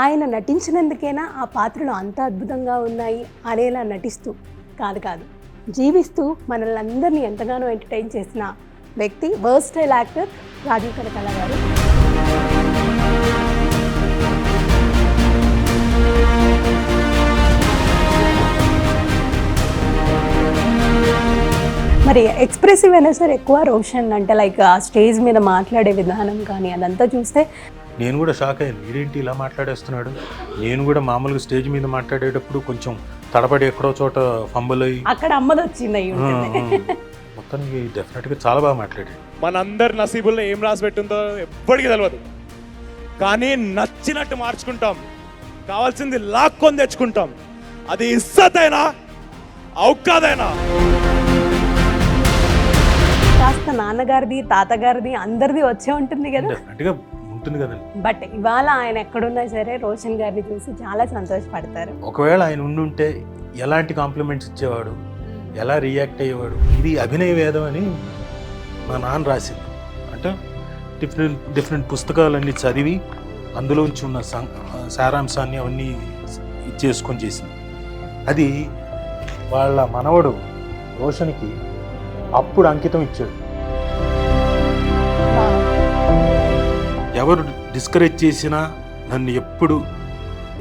ఆయన నటించినందుకైనా ఆ పాత్రలు అంత అద్భుతంగా ఉన్నాయి అనేలా నటిస్తూ కాదు జీవిస్తూ మనల్ని అందరినీ ఎంతగానో ఎంటర్టైన్ చేసిన వ్యక్తి వర్స్టైల్ యాక్టర్ రాజీవ్ కనకాల గారు. మరి ఎక్స్ప్రెసివ్ అయినా సార్ ఎక్కువ రోషన్ అంటే లైక్ ఆ స్టేజ్ మీద మాట్లాడే విధానం కానీ అదంతా చూస్తే నేను కూడా షాక్ అయ్యాను, వీడేంటి ఇలా మాట్లాడేస్తున్నాడు. నేను కూడా మామూలుగా స్టేజ్ మీద మాట్లాడేటప్పుడు కొంచెం తడబడి ఎక్కడో చోట ఫంబుల్ అయ్యి అక్కడ అమ్మది వచ్చింది అయ్యి ఉంటుంది. మొత్తానికి డెఫినెట్గా చాలా బాగా మాట్లాడాడు. మనందరి నసీబుల్లో ఏం రాసి పెట్టిందో ఎప్పటికీ తెలియదు, కానీ నచ్చినట్టు మార్చుకుంటాం, కావాల్సింది లాక్కొని తెచ్చుకుంటాం. అది ఇస్సతైనా ఔకాదైనా. కాస్త నాన్నగారిది తాతగారిది అందరిది వచ్చే ఉంటుంది కదా, డెఫినెట్గా ఉంటుంది కదండి. బట్ ఇవాళ ఆయన ఎక్కడున్నా సరే రోషన్ గారిని చూసి చాలా సంతోషపడతారు. ఒకవేళ ఆయన ఉండుంటే ఎలాంటి కాంప్లిమెంట్స్ ఇచ్చేవాడు, ఎలా రియాక్ట్ అయ్యేవాడు. ఇది అభినయ వేదం అని మా నాన్న రాసింది. అంటే డిఫరెంట్ పుస్తకాలన్నీ చదివి అందులోంచి ఉన్న సారాంశాన్ని అవన్నీ చేసుకొని చేసింది. అది వాళ్ళ మనవడు రోషన్కి అప్పుడు అంకితం ఇచ్చాడు. ఎవరు డిస్కరేజ్ చేసినా నన్ను ఎప్పుడు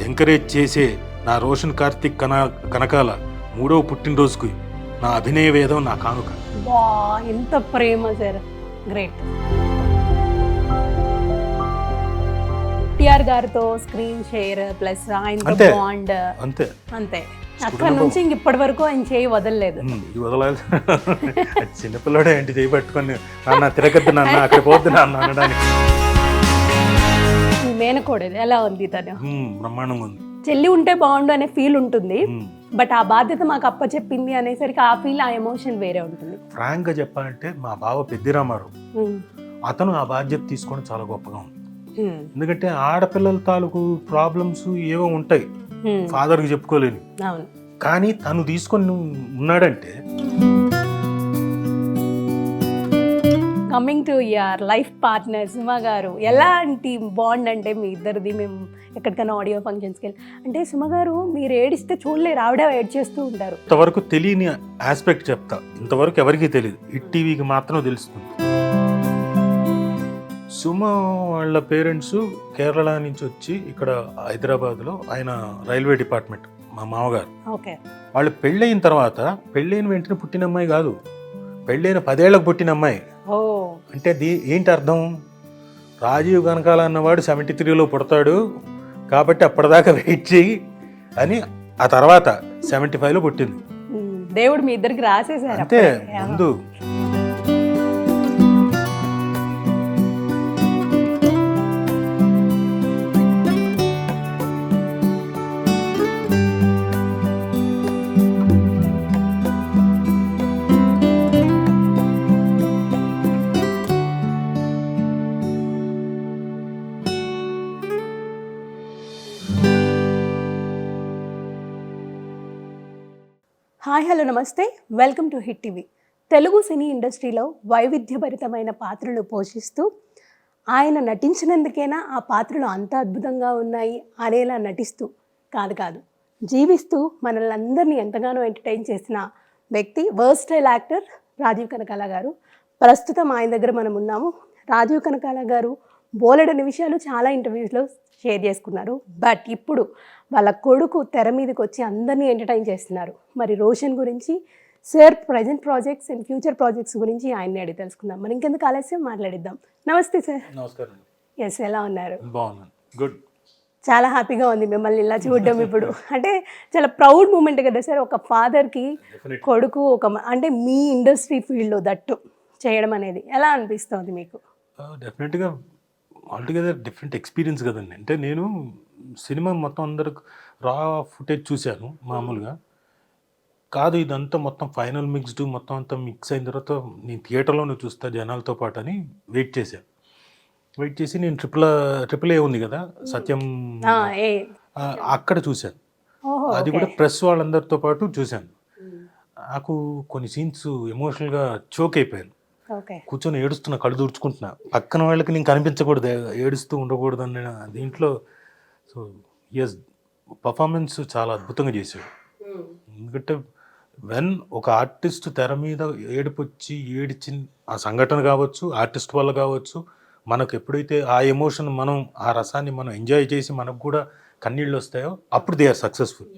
ఎంకరేజ్ చేసే నా రోషన్ కార్తిక్ కనకాల 3వ పుట్టినరోజుకి నా అభినయ వేదం నా కానుక. ఎంత ప్రేమ సార్, గ్రేట్. టిఆర్ గారితో స్క్రీన్ షేర్ ప్లస్ ఆయనతో బాండ్ అంతే అంతే. అక్కడ నుంచి ఇంక ఇప్పటి వరకు ఆయన చేయి వదలలేదు. వదలాలి. చిన్నపిల్లడే ఏంటి చేయి పట్టుకొని నాన్న తిరగద్దు నాన్న అక్కడ పోద్దు నాన్న అనడానికి. మేనకోడేది ఎలా ఉంది తను? బ్రహ్మాండంగా ఉంది. చెల్లి ఉంటే బాగుండు అనే ఫీల్ ఉంటుంది, బట్ ఆ బాధ్యత మాకు అప్ప చెప్పింది అనేసరికి ఆ ఫీల్ ఆ ఎమోషన్ వేరే ఉంటుంది. ఫ్రాంక్ గా చెప్పాలంటే మా బావ పెద్దిరామారావు అతను ఆ బాధ్యత తీసుకోవడం చాలా గొప్పగా ఉంది. ఎందుకంటే ఆడపిల్లల తాలూకు ప్రాబ్లమ్స్ ఏవో ఉంటాయి, ఫాదర్కి చెప్పుకోలేని, కానీ తను తీసుకొని ఉన్నాడంటే. Coming to your life partner Suma గారు, ఎలాంటి బాండ్ అంటే మీ ఇద్దరిది? మేము ఎక్కడికైనా ఆడియో ఫంక్షన్స్కి వెళ్ళి అంటే సుమ గారు మీరు ఏడిస్తే చూడలేరు, ఆవిడ ఏడ్ చేస్తూ ఉంటారు. ఇంతవరకు తెలియని ఆస్పెక్ట్ చెప్తా, ఇంతవరకు ఎవరికీ తెలియదు, హిట్ టీవీకి మాత్రం తెలుస్తుంది. సుమ వాళ్ళ పేరెంట్స్ కేరళ నుంచి వచ్చి ఇక్కడ హైదరాబాద్లో, ఆయన రైల్వే డిపార్ట్మెంట్, మా మామగారు. వాళ్ళు పెళ్ళయిన తర్వాత పెళ్ళైన వెంటనే పుట్టిన అమ్మాయి కాదు, పెళ్ళైన 10 ఏళ్లకు పుట్టిన అమ్మాయి. అంటే ఏంటి అర్థం? రాజీవ్ కనకాల అన్నవాడు 73లో పుడతాడు కాబట్టి అప్పటిదాకా వెయిట్ చేయి అని, ఆ తర్వాత 75లో పుట్టింది. దేవుడు మీ ఇద్దరికి రాసేసారు అంతే ముందు. హాయ్ హలో నమస్తే, welcome to hit TV. Telugu సినీ ఇండస్ట్రీలో వైవిధ్యభరితమైన పాత్రలు పోషిస్తూ ఆయన నటించినందుకైనా ఆ పాత్రలు అంత అద్భుతంగా ఉన్నాయి అనేలా నటిస్తూ కాదు జీవిస్తూ మనల్ని అందరినీ ఎంతగానో ఎంటర్టైన్ చేసిన వ్యక్తి వర్స్టైల్ యాక్టర్ రాజీవ్ కనకాల గారు. ప్రస్తుతం ఆయన దగ్గర మనం ఉన్నాము. రాజీవ్ కనకాల గారు బోలెడని విషయాలు చాలా ఇంటర్వ్యూస్లో షేర్ చేసుకున్నారు, బట్ ఇప్పుడు వాళ్ళ కొడుకు తెర మీదకి వచ్చి అందరినీ ఎంటర్టైన్ చేస్తున్నారు. మరి రోషన్ గురించి, sir present projects and future projects గురించి ఆయన్ని అడిగి తెలుసుకుందాం. మరి ఇంకెందుకు ఆలస్యం, మాట్లాడిద్దాం. నమస్తే సార్. నమస్కారం. ఎస్, ఎలా ఉన్నారు? బాగున్నాను, గుడ్. చాలా హ్యాపీగా ఉంది మిమ్మల్ని ఇలా చూడడం. ఇప్పుడు అంటే చాలా ప్రౌడ్ మూమెంట్ కదా సార్, ఒక ఫాదర్కి కొడుకు ఒక అంటే మీ ఇండస్ట్రీ ఫీల్డ్లో దట్టు చేయడం అనేది ఎలా అనిపిస్తుంది మీకు? డెఫినెట్గా ఆల్టుగెదర్ డిఫరెంట్ ఎక్స్పీరియన్స్ కదండి. అంటే నేను సినిమా మొత్తం అందరికి రా ఫుటేజ్ చూశాను మామూలుగా కాదు, ఇదంతా మొత్తం ఫైనల్ మిక్స్డ్, మొత్తం అంతా మిక్స్ అయిన తర్వాత నేను థియేటర్లోనే చూస్తా జనాలతో పాటు అని వెయిట్ చేసి నేను ట్రిపుల్ ఏ ఉంది కదా సత్యం, అక్కడ చూశాను. అది కూడా ప్రెస్ వాళ్ళందరితో పాటు చూశాను. నాకు కొన్ని సీన్స్ ఎమోషనల్గా చోక్ అయిపోయాను. కూర్చొని ఏడుస్తున్నా, కళ్ళు తుడుచుకుంటున్నా. పక్కన వాళ్ళకి నేను కనిపించకూడదు, ఏడుస్తూ ఉండకూడదు అన్న దీంట్లో. సో ఎస్ పర్ఫార్మెన్స్ చాలా అద్భుతంగా చేశాడు. ఎందుకంటే వెన్ ఒక ఆర్టిస్ట్ తెర మీద ఏడుపు వచ్చి ఏడిచిన ఆ సంఘటన కావచ్చు, ఆర్టిస్ట్ వల్ల కావచ్చు, మనకు ఎప్పుడైతే ఆ ఎమోషన్ మనం ఆ రసాన్ని మనం ఎంజాయ్ చేసి మనకు కూడా కన్నీళ్ళు వస్తాయో అప్పుడు దే ఆర్ సక్సెస్ఫుల్.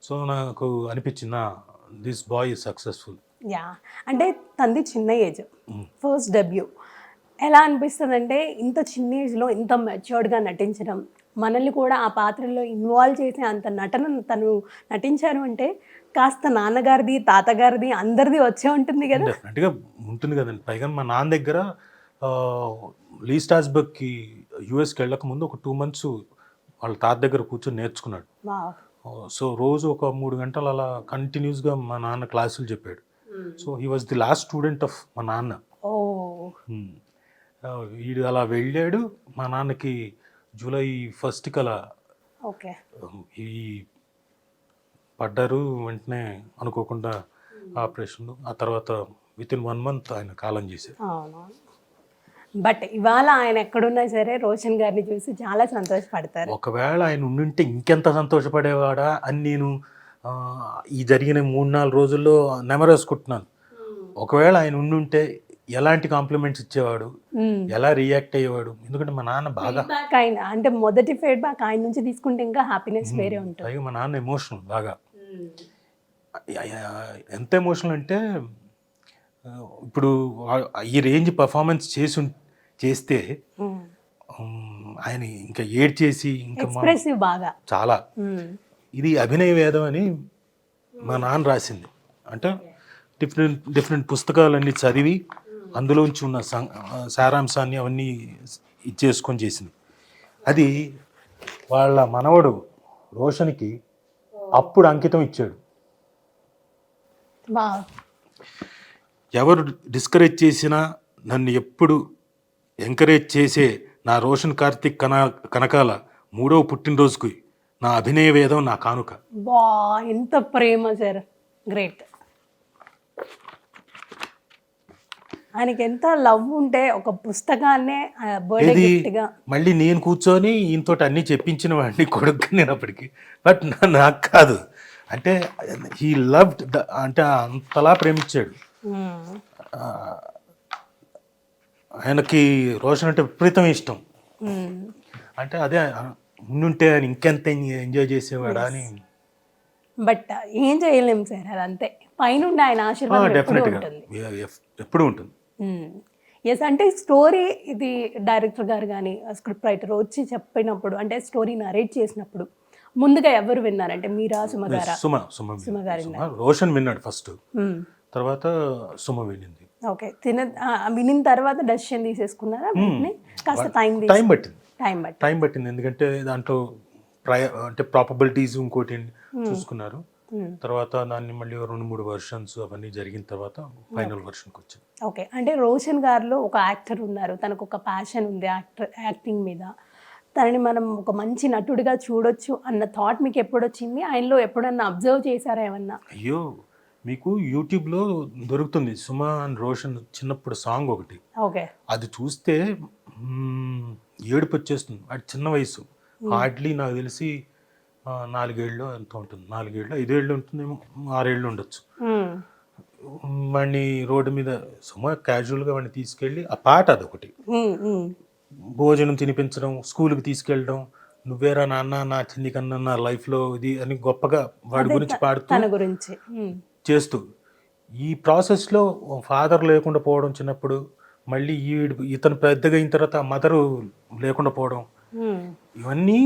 సో నాకు అనిపించింది this boy is successful. Yeah, అంటే తంది చిన్న ఏజ్, ఫస్ట్ డెబ్యూ. ఎలా అనిపిస్తుంది అంటే ఇంత చిన్న ఏజ్లో ఇంత మెచ్యూర్డ్గా నటించడం, మనల్ని కూడా ఆ పాత్రలో ఇన్వాల్వ్ చేసే అంత నటన తను నటించారు అంటే కాస్త నాన్నగారిది తాతగారిది అందరిది వచ్చే ఉంటుంది కదా. డెఫినెట్గా ఉంటుంది కదండి. పైగా మా నాన్న దగ్గర లీ స్ట్రాస్బర్గ్కి యూఎస్కి వెళ్ళక ముందు ఒక 2 months వాళ్ళ తాత దగ్గర కూర్చొని నేర్చుకున్నాడు. వావ్. సో రోజు ఒక 3 గంటలు అలా కంటిన్యూస్గా మా నాన్న క్లాసులు చెప్పాడు. So he was the last student of మా నాన్న. ఓ. వీడు అలా వెళ్ళాడు. మా నాన్నకి జూలై 1st అలా ఓకే. ఈ పడ్డారు. వెంటనే అనుకోకుండా ఆపరేషన్. ఆ తర్వాత విత్ ఇన్ 1 month ఆయన కాలం చేశారు. అవును. బట్ ఇవాళ ఆయన ఎక్కడున్నా సరే రోషన్ గారిని చూసి చాలా సంతోషపడతారు. ఒకవేళ ఆయన ఉండుంటే ఇంకెంత సంతోషపడేవాడా అని నేను ఈ జరిగిన 3-4 రోజుల్లో నెమరేసుకుంటున్నాను. ఒకవేళ ఆయన ఉండుంటే ఎలాంటి కాంప్లిమెంట్స్ ఇచ్చేవాడు, ఎలా రియాక్ట్ అయ్యేవాడు. ఎందుకంటే మా నాన్న బాగా ఫీడ్బ్యాక్ ఆయన అంటే మొదటి ఫీడ్బ్యాక్ ఆయన నుంచి తీసుకుంటే ఇంకా హ్యాపీనెస్ వేరే ఉంటుంది. పైగా మా నాన్న ఎమోషనల్ బాగా. ఎంత ఎమోషనల్ అంటే ఇప్పుడు ఈ రేంజ్ పర్ఫార్మెన్స్ చేస్తే ఆయన ఇంకా ఏడ్చేసి ఇంకా ఎక్స్ప్రెసివ్ బాగా చాలా. ఇది అభినయ వేదం అని మా నాన్న రాసింది. అంటే డిఫరెంట్ పుస్తకాలన్నీ చదివి అందులోంచి ఉన్న సారాంశాన్ని అవన్నీ ఇచ్చేసుకొని చేసింది. అది వాళ్ళ మనవడు రోషన్కి అప్పుడు అంకితం ఇచ్చాడు. వావ్. ఎవరు డిస్కరేజ్ చేసినా నన్ను ఎప్పుడు ఎంకరేజ్ చేసే నా రోషన్ కార్తిక్ కనకాల 3వ పుట్టినరోజుకి నా అభినయ వేదం నా కానుక. బా, ఎంత ప్రేమ సార్, గ్రేట్. ఆయనకి ఎంత లవ్ ఉంటే ఒక పుస్తకాన్నే బర్త్డే గిఫ్ట్గా. మళ్ళీ నేను కూర్చొని ఈయనతో అన్నీ చెప్పించిన వాడిని కొడుకు నేను అప్పటికి. బట్ నాకు కాదు, అంటే హీ లవ్డ్, అంటే అంతలా ప్రేమించాడు. ఆయనకి రోషన్ అంటే విపరీతం ఇష్టం. అంటే అదే ఉండుంటే ఆయన ఇంకెంత ఎంజాయ్ చేసేవాడా అని. బట్ ఏం చేయలేం సార్, అదంతే పైనుండి ఆయన ఆశీర్వాదం ఎప్పుడూ ఉంటుంది. ఎప్పుడు ఉంటుంది. ఎస్, అంటే స్టోరీ ఇది డైరెక్టర్ గారు కానీ స్క్రిప్ట్ రైటర్ వచ్చి చెప్పినప్పుడు, అంటే స్టోరీ నరేట్ చేసినప్పుడు ముందుగా ఎవరు విన్నారంటే మీరా, సుమ గారా? సుమ గారు. రోషన్ విన్నాడు ఫస్ట్, తర్వాత సుమ వినింది. ఓకే. వినిన తర్వాత డెసిషన్ తీసేసుకున్నారా? కాస్త టైం పట్టింది ఎందుకంటే దాంట్లో అంటే ప్రాపబిలిటీస్ ఇంకోటి చూసుకున్నారు. తర్వాత దాన్ని మళ్ళీ 2-3 వర్షన్స్ అవన్నీ జరిగిన తర్వాత ఫైనల్ వర్షన్కి వచ్చింది. ఓకే. అంటే రోషన్ గారిలో ఒక యాక్టర్ ఉన్నారు, తనకు ఒక ప్యాషన్ ఉంది యాక్టింగ్ మీద, తనని మనం ఒక మంచి నటుడిగా చూడొచ్చు అన్న థాట్ మీకు ఎప్పుడు వచ్చింది? ఆయనలో ఎప్పుడన్నా అబ్జర్వ్ చేశారా ఏమన్నా? అయ్యో, మీకు యూట్యూబ్లో దొరుకుతుంది సుమా అండ్ రోషన్ చిన్నప్పుడు సాంగ్ ఒకటి. ఓకే. అది చూస్తే ఏడుపు వచ్చేస్తుంది. అది చిన్న వయసు, హార్డ్లీ నాకు తెలిసి 4 ఏళ్ళు ఎంత ఉంటుంది, 4 ఏళ్ళు 5 ఏళ్ళు ఉంటుందేమో, 6 ఏళ్ళు ఉండొచ్చు. వాడిని రోడ్డు మీద సుమా క్యాజువల్గా వాడిని తీసుకెళ్ళి ఆ పాట అదొకటి, భోజనం తినిపించడం, స్కూల్కి తీసుకెళ్ళడం, నువ్వేరా నాన్న నా చిన్ని కన్నా నా లైఫ్లో ఇది అని గొప్పగా వాడి గురించి పాడుతూ చేస్తూ, ఈ ప్రాసెస్లో ఫాదర్ లేకుండా పోవడం చిన్నప్పుడు, మళ్ళీ ఇతను పెద్దగా అయిన తర్వాత మదరు లేకుండా పోవడం, ఇవన్నీ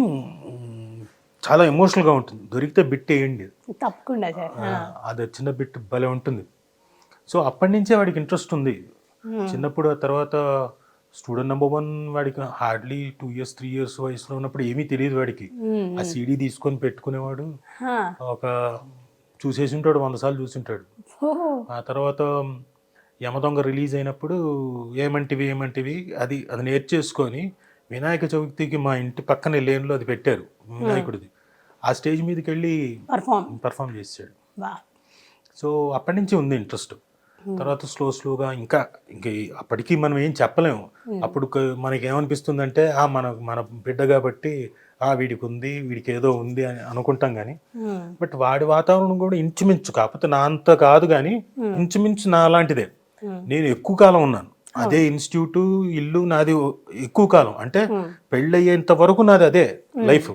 చాలా ఎమోషనల్గా ఉంటుంది. దొరికితే బిట్ వేయండి తప్పకుండా, అది చిన్న బిట్ భలే ఉంటుంది. సో అప్పటి నుంచే వాడికి ఇంట్రెస్ట్ ఉంది చిన్నప్పుడు. ఆ తర్వాత స్టూడెంట్ నెంబర్ 1 వాడికి హార్డ్లీ 2 years 3 years వయసులో ఉన్నప్పుడు ఏమీ తెలియదు వాడికి. ఆ సీడీ తీసుకొని పెట్టుకునేవాడు, ఒక చూసేసి ఉంటాడు, 100 సార్లు చూసింటాడు. ఆ తర్వాత యమదొంగ రిలీజ్ అయినప్పుడు ఏమంటివి అది నేర్చేసుకొని వినాయక చవితికి మా ఇంటి పక్కనే లేన్లో అది పెట్టారు వినాయకుడిది. ఆ స్టేజ్ మీదకి వెళ్ళి పర్ఫామ్ చేసాడు. సో అప్పటి నుంచి ఉంది ఇంట్రెస్ట్. తర్వాత స్లోగా ఇంకా అప్పటికి మనం ఏం చెప్పలేము. అప్పుడు మనకి ఏమనిపిస్తుందంటే మన బిడ్డ కాబట్టి వీడికి ఉంది, వీడికి ఏదో ఉంది అని అనుకుంటాం కానీ బట్ వాడి వాతావరణం కూడా ఇంచుమించు, కాకపోతే నా అంత కాదు కానీ ఇంచుమించు నా లాంటిదే. నేను ఎక్కువ కాలం ఉన్నాను అదే ఇన్స్టిట్యూట్, ఇల్లు నాది ఎక్కువ కాలం, అంటే పెళ్ళయ్యేంత వరకు నాది అదే లైఫ్.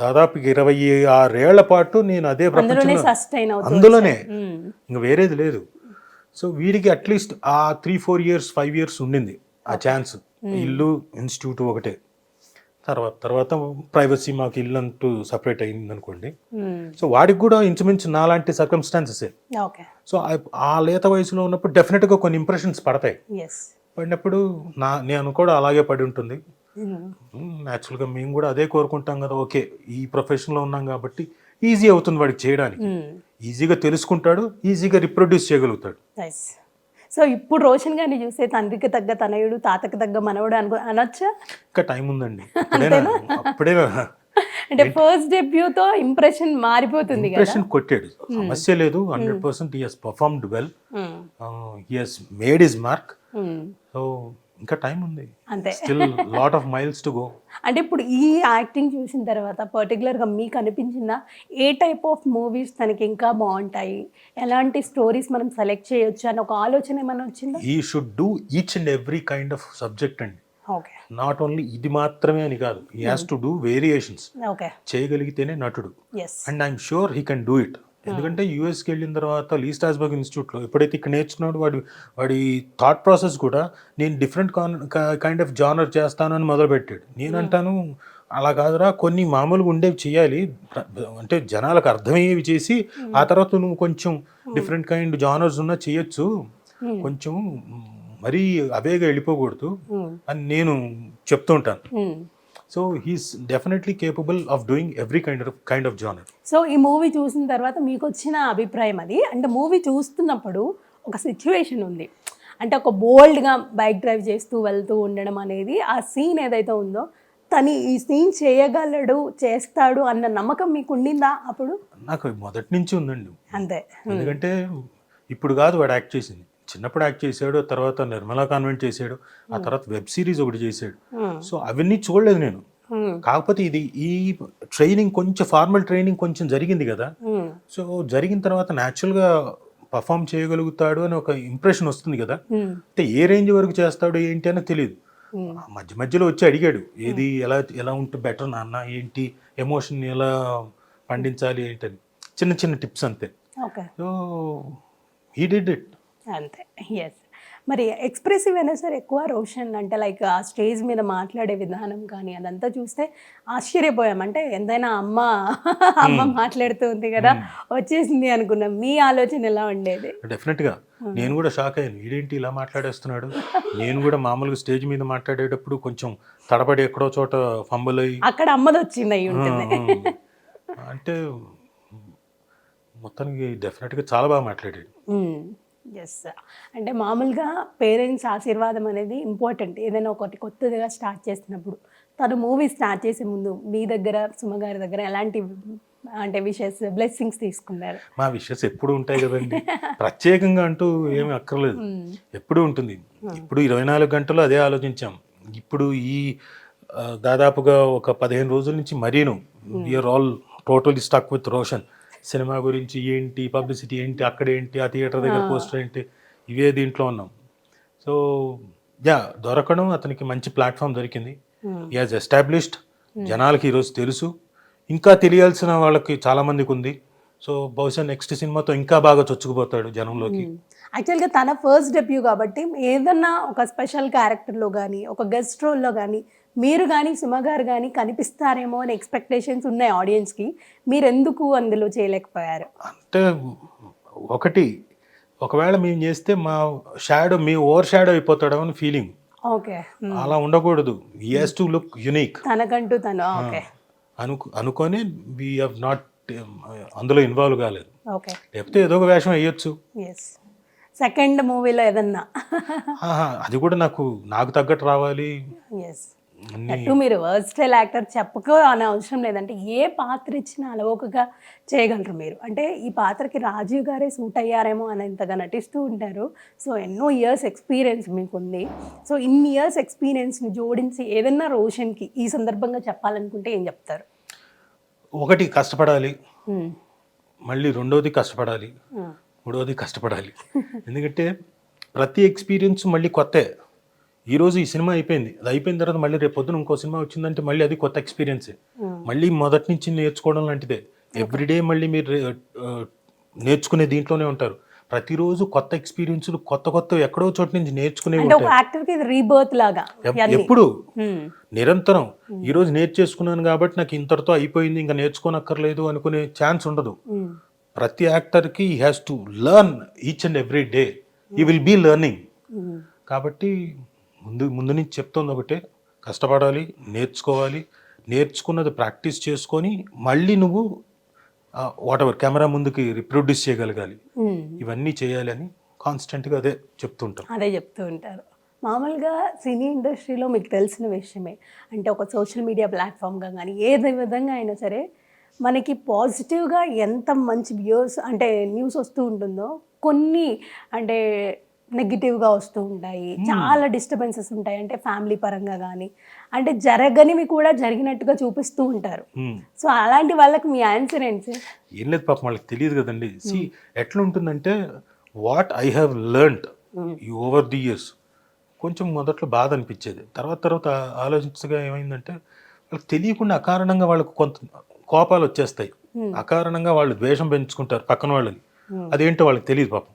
దాదాపు 26 ఏళ్ల పాటు నేను అదే ప్రపంచంలో, అందులోనే ఇంకా వేరేది లేదు. సో వీడికి అట్లీస్ట్ ఆ 3-4 ఇయర్స్ 5 ఇయర్స్ ఉండింది ఆ ఛాన్స్. ఇల్లు ఇన్స్టిట్యూట్ ఒకటే, తర్వాత ప్రైవసీ మాకు ఇల్లు అంటూ సపరేట్ అయింది అనుకోండి. సో వాడికి కూడా ఇంచుమించు నాలాంటి సర్కమ్స్టాన్సెసే. సో ఆ లేత వయసులో ఉన్నప్పుడు డెఫినెట్గా కొన్ని ఇంప్రెషన్స్ పడతాయి. పడినప్పుడు నేను కూడా అలాగే పడి ఉంటుంది. న్యాచురల్గా మేము కూడా అదే కోరుకుంటాం కదా, ఓకే ఈ ప్రొఫెషన్లో ఉన్నాం కాబట్టి ఈజీ అవుతుంది వాడికి చేయడానికి, ఈజీగా తెలుసుకుంటాడు, ఈజీగా రిప్రొడ్యూస్ చేయగలుగుతాడు. సో ఇప్పుడు రోషన్ గారిని చూస్తే తండ్రికి తగ్గ తనయుడు, తాతకి తగ్గ మనవడు అనొచ్చా? ఇంకా టైం ఉందండి, అప్పుడే అంటే ఫస్ట్ డెబ్యూతో ఇంప్రెషన్ మారిపోతుంది. ఇంప్రెషన్ కొట్టాడు, సమస్య లేదు. 100% he has performed well, he has made his mark. So ఇంకా టైం ఉంది, అంతే, still lot of miles to go. అంటే ఇప్పుడు ఈ యాక్టింగ్ చూసిన తర్వాత పర్టికులర్గా మీకు అనిపించిందా ఏ టైప్ ఆఫ్ మూవీస్ తనకి ఇంకా బాగుంటాయి, ఎలాంటి స్టోరీస్ మనం సెలెక్ట్ చేయొచ్చు అని ఒక ఆలోచన ఏమైనా వచ్చిందా? He should do each and every kind of subject అండి. ఓకే, నాట్ ఓన్లీ ఇది మాత్రమే అని కాదు, he has to do variations. Okay, చేయగలిగితేనే నటుడు. And I'm sure he can do it. ఎందుకంటే యూఎస్కి వెళ్ళిన తర్వాత లీ స్ట్రాస్బర్గ్ ఇన్స్టిట్యూట్లో ఎప్పుడైతే ఇక్కడ నేర్చుకున్నాడు, వాడి థాట్ ప్రాసెస్ కూడా నేను డిఫరెంట్ కైండ్ ఆఫ్ జానర్ చేస్తానని మొదలుపెట్టాడు. నేనంటాను అలా కాదురా, కొన్ని మామూలుగా ఉండేవి చేయాలి, అంటే జనాలకు అర్థమయ్యేవి చేసి ఆ తర్వాత నువ్వు కొంచెం డిఫరెంట్ కైండ్ జానర్స్ ఉన్నా చేయొచ్చు, కొంచెం మరీ అవేగా వెళ్ళిపోకూడదు అని నేను చెప్తూ ఉంటాను. So he's definitely capable of doing every kind of genre. So ఈ మూవీ చూసిన తర్వాత మీకు వచ్చిన అభిప్రాయం అది, అంటే మూవీ చూస్తున్నప్పుడు ఒక సిచ్యువేషన్ ఉంది, అంటే ఒక బోల్డ్గా బైక్ డ్రైవ్ చేస్తూ వెళ్తూ ఉండడం అనేది, ఆ సీన్ ఏదైతే ఉందో తను ఈ సీన్ చేయగలడు, చేస్తాడు అన్న నమ్మకం మీకు ఉండిందా అప్పుడు? నాకు మొదటి నుంచి ఉందండి. అంతే, ఎందుకంటే ఇప్పుడు కాదు వాడు యాక్ట్ చేసింది, చిన్నప్పుడు యాక్ట్ చేశాడు, తర్వాత నిర్మలా కాన్వెంట్ చేశాడు, ఆ తర్వాత వెబ్ సిరీస్ ఒకటి చేశాడు. సో అవన్నీ చూడలేదు నేను. కాకపోతే ఈ ట్రైనింగ్ కొంచెం ఫార్మల్ ట్రైనింగ్ కొంచెం జరిగింది కదా, సో జరిగిన తర్వాత న్యాచురల్గా పర్ఫామ్ చేయగలుగుతాడు అని ఒక ఇంప్రెషన్ వస్తుంది కదా. అంటే ఏ రేంజ్ వరకు చేస్తాడు ఏంటి అని తెలియదు. మధ్యలో వచ్చి అడిగాడు, ఏది ఎలా ఉంటే బెటర్ నాన్న, ఏంటి ఎమోషన్ ఎలా పండించాలి ఏంటని, చిన్న చిన్న టిప్స్ అంతే. సో హీ డిడ్ ఇట్ అంతే. ఎస్, మరి ఎక్స్ప్రెసివ్ అయినా సరే ఎక్కువ రోషన్, అంటే లైక్ ఆ స్టేజ్ మీద మాట్లాడే విధానం కానీ అదంతా చూస్తే ఆశ్చర్యపోయాం. అంటే ఎంతైనా అమ్మ మాట్లాడుతూ ఉంది కదా, వచ్చేసింది అనుకున్నాం. మీ ఆలోచన ఎలా ఉండేది? డెఫినెట్గా నేను కూడా షాక్ అయ్యాను, వీడేంటి ఇలా మాట్లాడేస్తున్నాడు. నేను కూడా మామూలుగా స్టేజ్ మీద మాట్లాడేటప్పుడు కొంచెం తడబడి ఎక్కడో చోట ఫంబుల్ అయ్యి, అక్కడ అమ్మది వచ్చింది అయ్యి ఉంటుంది. అంటే మొత్తానికి డెఫినెట్గా చాలా బాగా మాట్లాడాడు. ఎస్, అంటే మామూలుగా పేరెంట్స్ ఆశీర్వాదం అనేది ఇంపార్టెంట్ ఏదైనా ఒకటి కొత్తగా స్టార్ట్ చేసినప్పుడు. తను మూవీ స్టార్ట్ చేసే ముందు మీ దగ్గర, సుమ గారి దగ్గర ఎలాంటి అంటే విషెస్, బ్లెస్సింగ్స్ తీసుకున్నారు? మా విషెస్ ఎప్పుడు ఉంటాయి కదండి, ప్రత్యేకంగా అంటూ ఏమి అక్కర్లేదు, ఎప్పుడు ఉంటుంది. ఇప్పుడు 24 గంటలు అదే ఆలోచించాం. ఇప్పుడు ఈ దాదాపుగా ఒక 15 రోజుల నుంచి మరీను we're all totally stuck with Roshan. సినిమా గురించి ఏంటి, పబ్లిసిటీ ఏంటి, అక్కడేంటి, ఆ థియేటర్ దగ్గర పోస్టర్ ఏంటి, ఇవే దీంట్లో ఉన్నాం. సో దొరకడం, అతనికి మంచి ప్లాట్ఫామ్ దొరికింది. హీ హాజ్ ఎస్టాబ్లిష్డ్, జనాలకి ఈరోజు తెలుసు, ఇంకా తెలియాల్సిన వాళ్ళకి చాలా మందికి ఉంది. సో బహుశా నెక్స్ట్ సినిమాతో ఇంకా బాగా చొచ్చుకుపోతాడు జనంలోకి. యాక్చువల్గా తన ఫస్ట్ డెబ్యూ కాబట్టి ఏదన్నా ఒక స్పెషల్ క్యారెక్టర్లో కానీ, ఒక గెస్ట్ రోల్లో కానీ మీరు కానీ సుమ గారు కానీ కనిపిస్తారేమో అని ఎక్స్పెక్టేషన్స్ ఉన్నాయి ఆడియన్స్కి. మీరు ఎందుకు అందులో చేయలేకపోయారు? అంటే ఒకవేళ మేము చేస్తే మా షాడో మీ ఓవర్ షాడో అయిపోతాడో అని ఫీలింగ్. ఓకే, అలా ఉండకూడదు. He has to look unique, తనకంటూ తను. ఓకే, అనుకొని వీ హావ్ నాట్ అందులో ఇన్వాల్వ్ కాలేదు. ఓకే, లేకపోతే ఏదో ఒక వేషం వేయొచ్చు. ఎస్, సెకండ్ మూవీలో ఏదన్నా అది కూడా నాకు తగ్గట్టు రావాలి. ఎస్, అన్నీ అటు మీరు వర్స్టైల్ యాక్టర్ చెప్పుకో అనే అవసరం లేదంటే ఏ పాత్ర ఇచ్చినా అలవోకగా చేయగలరు మీరు. అంటే ఈ పాత్రకి రాజీవ్ గారే సూట్ అయ్యారేమో అనేంతగా నటిస్తూ ఉంటారు. సో ఎన్నో ఇయర్స్ ఎక్స్పీరియన్స్ మీకుంది. సో ఇన్ని ఇయర్స్ ఎక్స్పీరియన్స్ని జోడించి ఏదన్నా రోషన్కి ఈ సందర్భంగా చెప్పాలనుకుంటే ఏం చెప్తారు? ఒకటి కష్టపడాలి, మ్మ్. మళ్ళీ రెండోది కష్టపడాలి, మ్మ్. మూడోది కష్టపడాలి. ఎందుకంటే ప్రతి ఎక్స్పీరియన్స్ మళ్ళీ కొత్తే. ఈరోజు ఈ సినిమా అయిపోయింది, అది అయిపోయిన తర్వాత మళ్ళీ రేపు పొద్దున ఇంకో సినిమా వచ్చిందంటే మళ్ళీ అది కొత్త ఎక్స్పీరియన్సే. మళ్ళీ మొదటి నుంచి నేర్చుకోవడం లాంటిదే. ఎవ్రీడే మళ్ళీ మీరు నేర్చుకునే దీంట్లోనే ఉంటారు. ప్రతిరోజు కొత్త ఎక్స్పీరియన్స్లు కొత్త కొత్త ఎక్కడో చోట నుంచి నేర్చుకునే అంటే ఒక ఉంటాయి. యాక్టర్కి ఇది రీబర్త్ లాగా ఇవన్నీ. ఎప్పుడు మ్మ్. నిరంతరం ఈరోజు నేర్చేసుకున్నాను కాబట్టి నాకు ఇంతటితో అయిపోయింది, ఇంకా నేర్చుకోనక్కర్లేదు అనుకునే ఛాన్స్ ఉండదు. మ్మ్. ప్రతి యాక్టర్కి he has to learn each and every day. He will be learning. మ్మ్. కాబట్టి ముందు నుంచి చెప్తుంది ఒకటే, కష్టపడాలి, నేర్చుకోవాలి, నేర్చుకున్నది ప్రాక్టీస్ చేసుకొని మళ్ళీ నువ్వు వాట్ ఎవర్ కెమెరా ముందుకి రిప్రొడ్యూస్ చేయగలగాలి. మ్మ్. ఇవన్నీ చేయాలి అని కాన్స్టెంట్గా అదే చెప్తుంటాం. అదే చెప్తూ ఉంటారు. మామూలుగా సినీ ఇండస్ట్రీలో మీకు తెలిసిన విషయమే, అంటే ఒక సోషల్ మీడియా ప్లాట్ఫామ్గా కానీ ఏదే విధంగా అయినా సరే మనకి పాజిటివ్గా ఎంత మంచి వ్యూస్ అంటే న్యూస్ వస్తూ ఉంటుందో, కొన్ని అంటే నెగిటివ్గా వస్తూ ఉంటాయి, చాలా డిస్టర్బెన్సెస్ ఉంటాయి. అంటే ఫ్యామిలీ పరంగా కానీ అంటే జరగనివి కూడా జరిగినట్టుగా చూపిస్తూ ఉంటారు. సో అలాంటి వాళ్ళకి మీ ఆన్సర్ ఏంటి సార్? ఏం లేదు పాపం, వాళ్ళకి తెలియదు కదండి. ఎట్లా ఉంటుందంటే what I have learned over the years, కొంచెం మొదట్లో బాధ అనిపించేది. తర్వాత ఆలోచించగా ఏమైందంటే వాళ్ళకి తెలియకుండా అకారణంగా వాళ్ళకు కొంత కోపాలు వచ్చేస్తాయి. అకారణంగా వాళ్ళు ద్వేషం పెంచుకుంటారు పక్కన వాళ్ళని. అదేంటో వాళ్ళకి తెలియదు పాపం.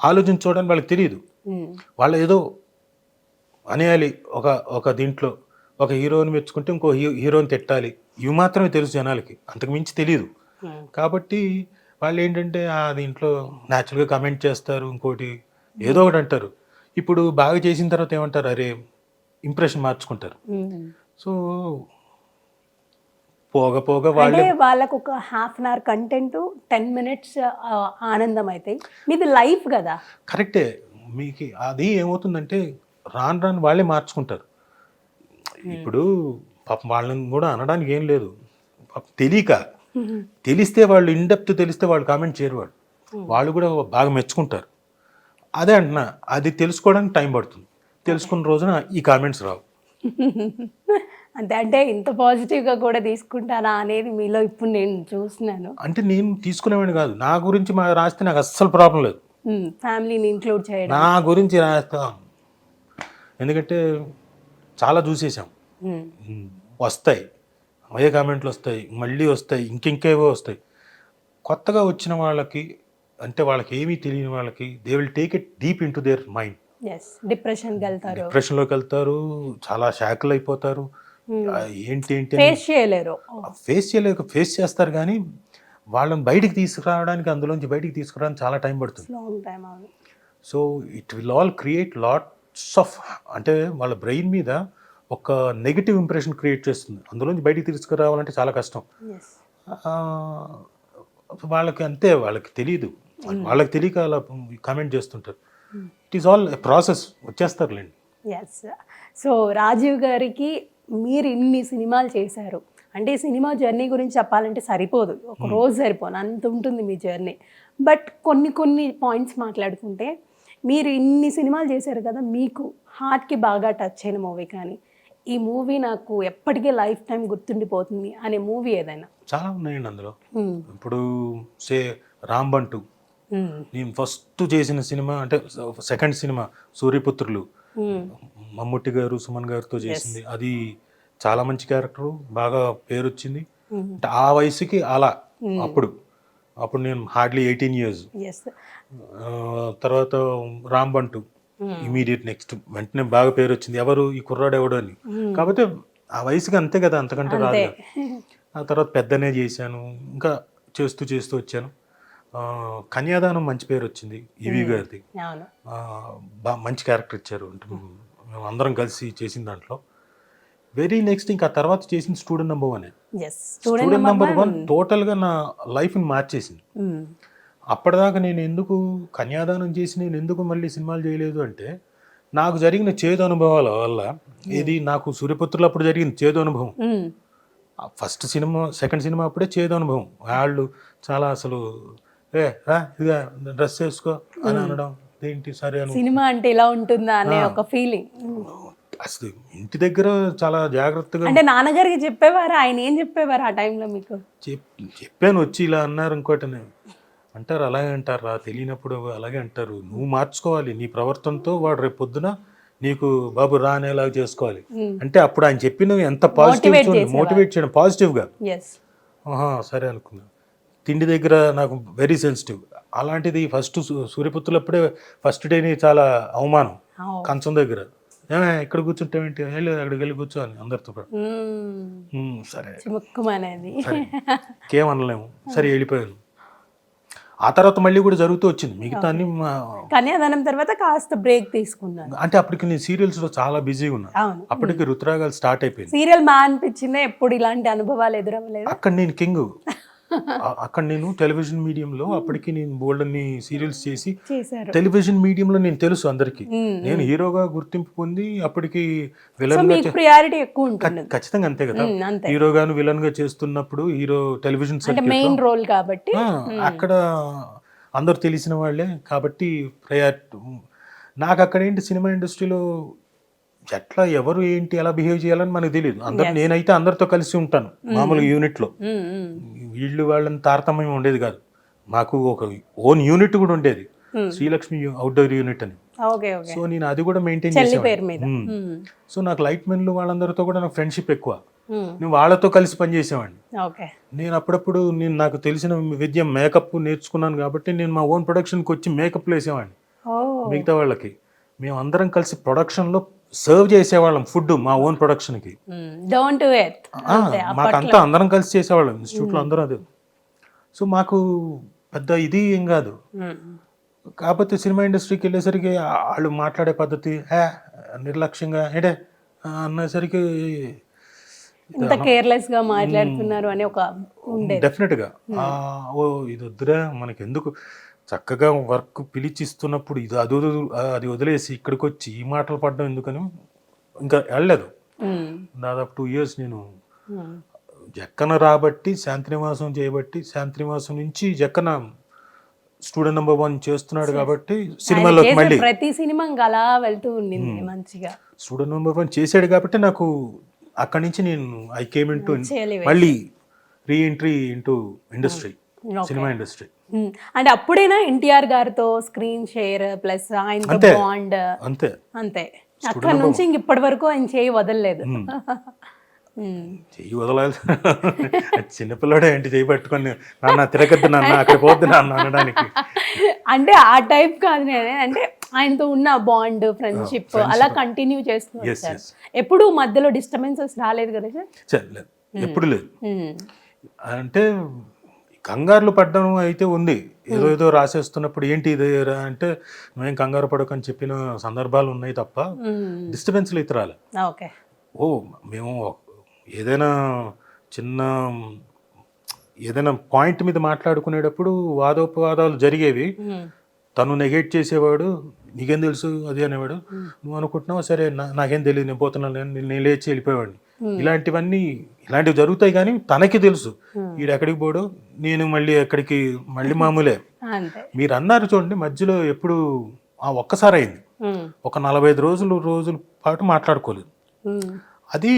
ఆలోచించుకోవడానికి వాళ్ళకి తెలియదు. వాళ్ళు ఏదో అనేయాలి, ఒక దీంట్లో ఒక హీరోని మెచ్చుకుంటే ఇంకో హీరోని తిట్టాలి, ఇవి మాత్రమే తెలుసు జనాలకి, అంతకు మించి తెలియదు. కాబట్టి వాళ్ళు ఏంటంటే ఆ దీంట్లో న్యాచురల్గా కమెంట్ చేస్తారు, ఇంకోటి ఏదో ఒకటి అంటారు. ఇప్పుడు బాగా చేసిన తర్వాత ఏమంటారు, అరే ఇంప్రెషన్ మార్చుకుంటారు. సో పోగా అంటే వాళ్ళకు ఒక half an hour content 10 minutes ఆనందం అయితే మీది లైఫ్ కదా. కరెక్టే. మీకు అది ఏమవుతుందంటే రాను వాళ్ళే మార్చుకుంటారు. ఇప్పుడు పాపం వాళ్ళని కూడా అనడానికి ఏం లేదు, పాపం తెలిస్తే వాళ్ళు ఇన్డెప్త్ తెలిస్తే వాళ్ళు కామెంట్ చేయరు, వాళ్ళు కూడా బాగా మెచ్చుకుంటారు. అదే అంటున్నా, అది తెలుసుకోవడానికి టైం పడుతుంది. తెలుసుకున్న రోజున ఈ కామెంట్స్ రావు. అంతే. అంటే ఇంత పాజిటివ్గా కూడా తీసుకుంటారా అనేది మీలో ఇప్పుడు నేను చూస్తున్నాను. అంటే నేను తీసుకునేవాడిని కాదు, నా గురించి రాస్తే నాకు అస్సలు ప్రాబ్లం లేదు. ఫ్యామిలీని ఇంక్లూడ్ చేయడం, నా గురించి రాస్తాం, ఎందుకంటే చాలా చూసేసాం. వస్తాయి అవే కామెంట్లు వస్తాయి, మళ్ళీ వస్తాయి, ఇంకేవో వస్తాయి. కొత్తగా వచ్చిన వాళ్ళకి అంటే వాళ్ళకి ఏమీ తెలియని వాళ్ళకి they will take it deep in to their mind. డిప్రెషన్లోకి వెళ్తారు, చాలా షాకులు అయిపోతారు. ఏంటి ఫేస్ చేస్తారు, కానీ వాళ్ళని బయటికి తీసుకురావడానికి, అందులోంచి బయటికి తీసుకురావడానికి చాలా టైం పడుతుంది. So it will all create lots of, అంటే వాళ్ళ బ్రెయిన్ మీద ఒక నెగిటివ్ ఇంప్రెషన్ క్రియేట్ చేస్తుంది. అందులోంచి బయటికి తీసుకురావాలంటే చాలా కష్టం. వాళ్ళకి అంతే, వాళ్ళకి తెలియదు, వాళ్ళకి తెలియక అలా కామెంట్ చేస్తుంటారు. ఇట్ ఈస్ ఆల్ ప్రాసెస్, వచ్చేస్తారులేండి. ఎస్. సో రాజీవ్ గారికి మీరు ఇన్ని సినిమాలు చేశారు అంటే ఈ సినిమా జర్నీ గురించి చెప్పాలంటే సరిపోదు, ఒక రోజు సరిపోను, అంత ఉంటుంది మీ జర్నీ. బట్ కొన్ని పాయింట్స్ మాట్లాడుకుంటే, మీరు ఇన్ని సినిమాలు చేశారు కదా, మీకు హార్ట్కి బాగా టచ్ అయిన మూవీ కానీ, ఈ మూవీ నాకు ఎప్పటికీ లైఫ్ టైం గుర్తుండిపోతుంది అనే మూవీ ఏదైనా? చాలా ఉన్నాయండి అందులో. ఇప్పుడు సే రాంబంటు, నేను ఫస్ట్ చేసిన సినిమా అంటే సెకండ్ సినిమా సూర్యపుత్రులు, మమ్ముట్టి గారు సుమన్ గారితో చేసింది. అది చాలా మంచి క్యారెక్టరు, బాగా పేరు వచ్చింది. అంటే ఆ వయసుకి అలా, అప్పుడు నేను హార్డ్లీ 18 years. తర్వాత రాంబంటు ఇమీడియట్ నెక్స్ట్ వెంటనే బాగా పేరు వచ్చింది, ఎవరు ఈ కుర్రాడు ఎవడు అని. కాకపోతే ఆ వయసుకి అంతే కదా, అంతకంటే రాదు. ఆ తర్వాత పెద్దనే చేశాను, ఇంకా చేస్తూ వచ్చాను. కన్యాదానం మంచి పేరు వచ్చింది, ఈవి గారిది, మంచి క్యారెక్టర్ ఇచ్చారు. మేము అందరం కలిసి చేసిన దాంట్లో వెరీ నెక్స్ట్ ఇంకా తర్వాత చేసిన స్టూడెంట్ నెంబర్ 1. స్టూడెంట్ నెంబర్ 1 టోటల్గా నా లైఫ్ని మార్చేసింది. అప్పటిదాకా నేను ఎందుకు కన్యాదానం చేసి నేను ఎందుకు మళ్ళీ సినిమాలు చేయలేదు అంటే, నాకు జరిగిన చేదు అనుభవాల వల్ల ఇది నాకు సూర్యపుత్రులు అప్పుడు జరిగింది చేదు అనుభవం. ఫస్ట్ సినిమా సెకండ్ సినిమా అప్పుడే చేదు అనుభవం. వాళ్ళు చాలా అసలు ఇదిగా డ్రెస్ వేసుకో అని అనడం, ఏంటి సరే అని. సినిమా అంటే ఇలా ఉంటుందా అనే ఒక ఫీలింగ్. అసలు ఇంటి దగ్గర చాలా జాగ్రత్తగా అంటే నాన్నగారికి చెప్పేవారు, ఆయన ఏం చెప్పేవారు ఆ టైంలో మీకు? చెప్పాను, వచ్చి ఇలా అన్నారు ఇంకోటి అంటారు, అలాగే అంటారు రా, తెలియనప్పుడు అలాగే అంటారు, నువ్వు మార్చుకోవాలి నీ ప్రవర్తనతో, వాడు రేపు పొద్దున నీకు బాబు రా అనేలాగా చేసుకోవాలి అంటే అప్పుడు ఆయన చెప్పినవి ఎంత పాజిటివ్, మోటివేట్ చేయడం పాజిటివ్గా. సరే అనుకున్నా. తిండి దగ్గర నాకు వెరీ సెన్సిటివ్. అలాంటిది ఫస్ట్ సూర్యపుత్రులప్పుడే ఫస్ట్ డేని చాలా అవమానం కంచం దగ్గర, ఇక్కడ కూర్చుంటామేంటి, అక్కడికి వెళ్ళి కూర్చోని అందరితో పాటు. సరే ఇంకేమనలేము, సరే వెళ్ళిపోయాను. ఆ తర్వాత మళ్ళీ కూడా జరుగుతూ వచ్చింది మిగతా అన్ని. కన్యాదానం తర్వాత కాస్త బ్రేక్ తీసుకున్నాను. అంటే అప్పటికి నేను సీరియల్స్ లో చాలా బిజీగా ఉన్నా. అప్పటికి రుతురాగాలు స్టార్ట్ అయిపోయింది. సీరియల్ మా అనిపించిందా ఎప్పుడు ఇలాంటి అనుభవాలు ఎదురవ్వలేదు? అక్కడ నేను కింగ్. అక్కడ నేను టెలివిజన్ మీడియంలో అప్పటికి నేను బోల్డ్ అన్ని సీరియల్స్ చేసి టెలివిజన్ మీడియంలో నేను తెలుసు అందరికి. నేను హీరోగా గుర్తింపు పొంది అప్పటికి విలన్ ఖచ్చితంగా అంతే కదా, హీరోగాను విలన్ గా చేస్తున్నప్పుడు హీరో టెలివిజన్ మెయిన్ రోల్ కాబట్టి అక్కడ అందరు తెలిసిన వాళ్ళే కాబట్టి ప్రయారిటీ. నాకు అక్కడ ఏంటి సినిమా ఇండస్ట్రీలో ఎట్లా ఎవరు ఏంటి ఎలా బిహేవ్ చేయాలని మనకు తెలియదు. నేనైతే అందరితో కలిసి ఉంటాను మామూలుగా యూనిట్లో. వీళ్ళు వాళ్ళని తారతమ్యం ఉండేది కాదు. మాకు ఒక ఓన్ యూనిట్ కూడా ఉండేది, శ్రీలక్ష్మి అవుట్డోర్ యూనిట్ అని. సో నేను అది కూడా మెయింటైన్ చేసేవాడిని. సో నాకు లైట్ మెన్లు వాళ్ళందరితో కూడా నాకు ఫ్రెండ్షిప్ ఎక్కువ. నేను వాళ్ళతో కలిసి పనిచేసేవాడిని. నేను అప్పుడప్పుడు నాకు తెలిసిన విద్య మేకప్ నేర్చుకున్నాను కాబట్టి నేను మా ఓన్ ప్రొడక్షన్కి వచ్చి మేకప్లు వేసేవాడిని మిగతా వాళ్ళకి. మేము అందరం కలిసి ప్రొడక్షన్లో సర్వ్ చేసేవాళ్ళం ఫుడ్ మా ఓన్ ప్రొడక్షన్కి. మాకంతా అందరం కలిసి చేసేవాళ్ళం ఇన్స్టిట్యూట్లో అందరం అదే. సో మాకు పెద్ద ఇది ఏం కాదు. కాకపోతే సినిమా ఇండస్ట్రీకి వెళ్ళేసరికి వాళ్ళు మాట్లాడే పద్ధతి నిర్లక్ష్యంగా ఏంటే అన్నసరికి కేర్లెస్ గా మాట్లాడుతున్నారు అని ఒక డెఫినెట్గా ఓ ఇది వద్దురా మనకి ఎందుకు, చక్కగా వర్క్ పిలిచిస్తున్నప్పుడు ఇది అది వదిలేసి ఇక్కడికి వచ్చి ఈ మాటలు పడడం ఎందుకని ఇంకా వెళ్ళలేదు. దాదాపు 2 years నేను జక్కన రాబట్టి శాంతినివాసం చేయబట్టి, శాంతినివాసం నుంచి జక్కన స్టూడెంట్ నెంబర్ 1 చేస్తున్నాడు కాబట్టి సినిమాలోకి మళ్ళీ ప్రతి సినిమా అలా వెళ్తూ ఉండింది మంచిగా. స్టూడెంట్ నెంబర్ 1 చేసాడు కాబట్టి నాకు అక్కడి నుంచి నేను ఐ కేమ్ ఇంటూ మళ్ళీ reentry into industry, cinema industry. అంటే అప్పుడేనా ఎన్టీఆర్ గారితో స్క్రీన్ షేర్ ప్లస్ ఆయనతో బాండ్? అంతే అంతే. అక్కడ నుంచి ఇంక ఇప్పటి వరకు ఆయన చేయి వదలలేదు. చెయ్యి వదలాలి, చిన్నపిల్లడే ఏంటి చేయి పట్టుకొని నాన్న తిరగద్దు నాన్న అక్కడ పోద్దు నాన్న అనడానికి. అంటే ఆ టైప్ కాదు నేను, అంటే ఆయనతో ఉన్న బాండ్ ఫ్రెండ్షిప్ అలా కంటిన్యూ చేస్తున్నారు. ఎప్పుడు మధ్యలో డిస్టర్బెన్సెస్ రాలేదు కదా సార్? ఎప్పుడు లేదు. అంటే కంగారులు పడ్డం అయితే ఉంది, ఏదో రాసేస్తున్నప్పుడు ఏంటి ఇది అంటే నువ్వేం కంగారు పడకని చెప్పిన సందర్భాలు ఉన్నాయి తప్ప డిస్టర్బెన్స్లు అయితే రాలే. ఓ మేము ఏదైనా పాయింట్ మీద మాట్లాడుకునేటప్పుడు వాదోపవాదాలు జరిగేవి. తను నెగెట్ చేసేవాడు, నీకేం తెలుసు అది అనేవాడు. నువ్వు అనుకుంటున్నావు సరే నాకేం తెలియదు నేను పోతున్నాను, నేను లేచి వెళ్ళిపోయేవాడిని. ఇలాంటివి జరుగుతాయి కానీ తనకి తెలుసు ఎక్కడికి పోడు, నేను మళ్ళీ మామూలే. మీరు అన్నారు చూడండి మధ్యలో ఎప్పుడు ఒక్కసారి అయింది, ఒక 45 రోజుల పాటు మాట్లాడుకోలేదు. అది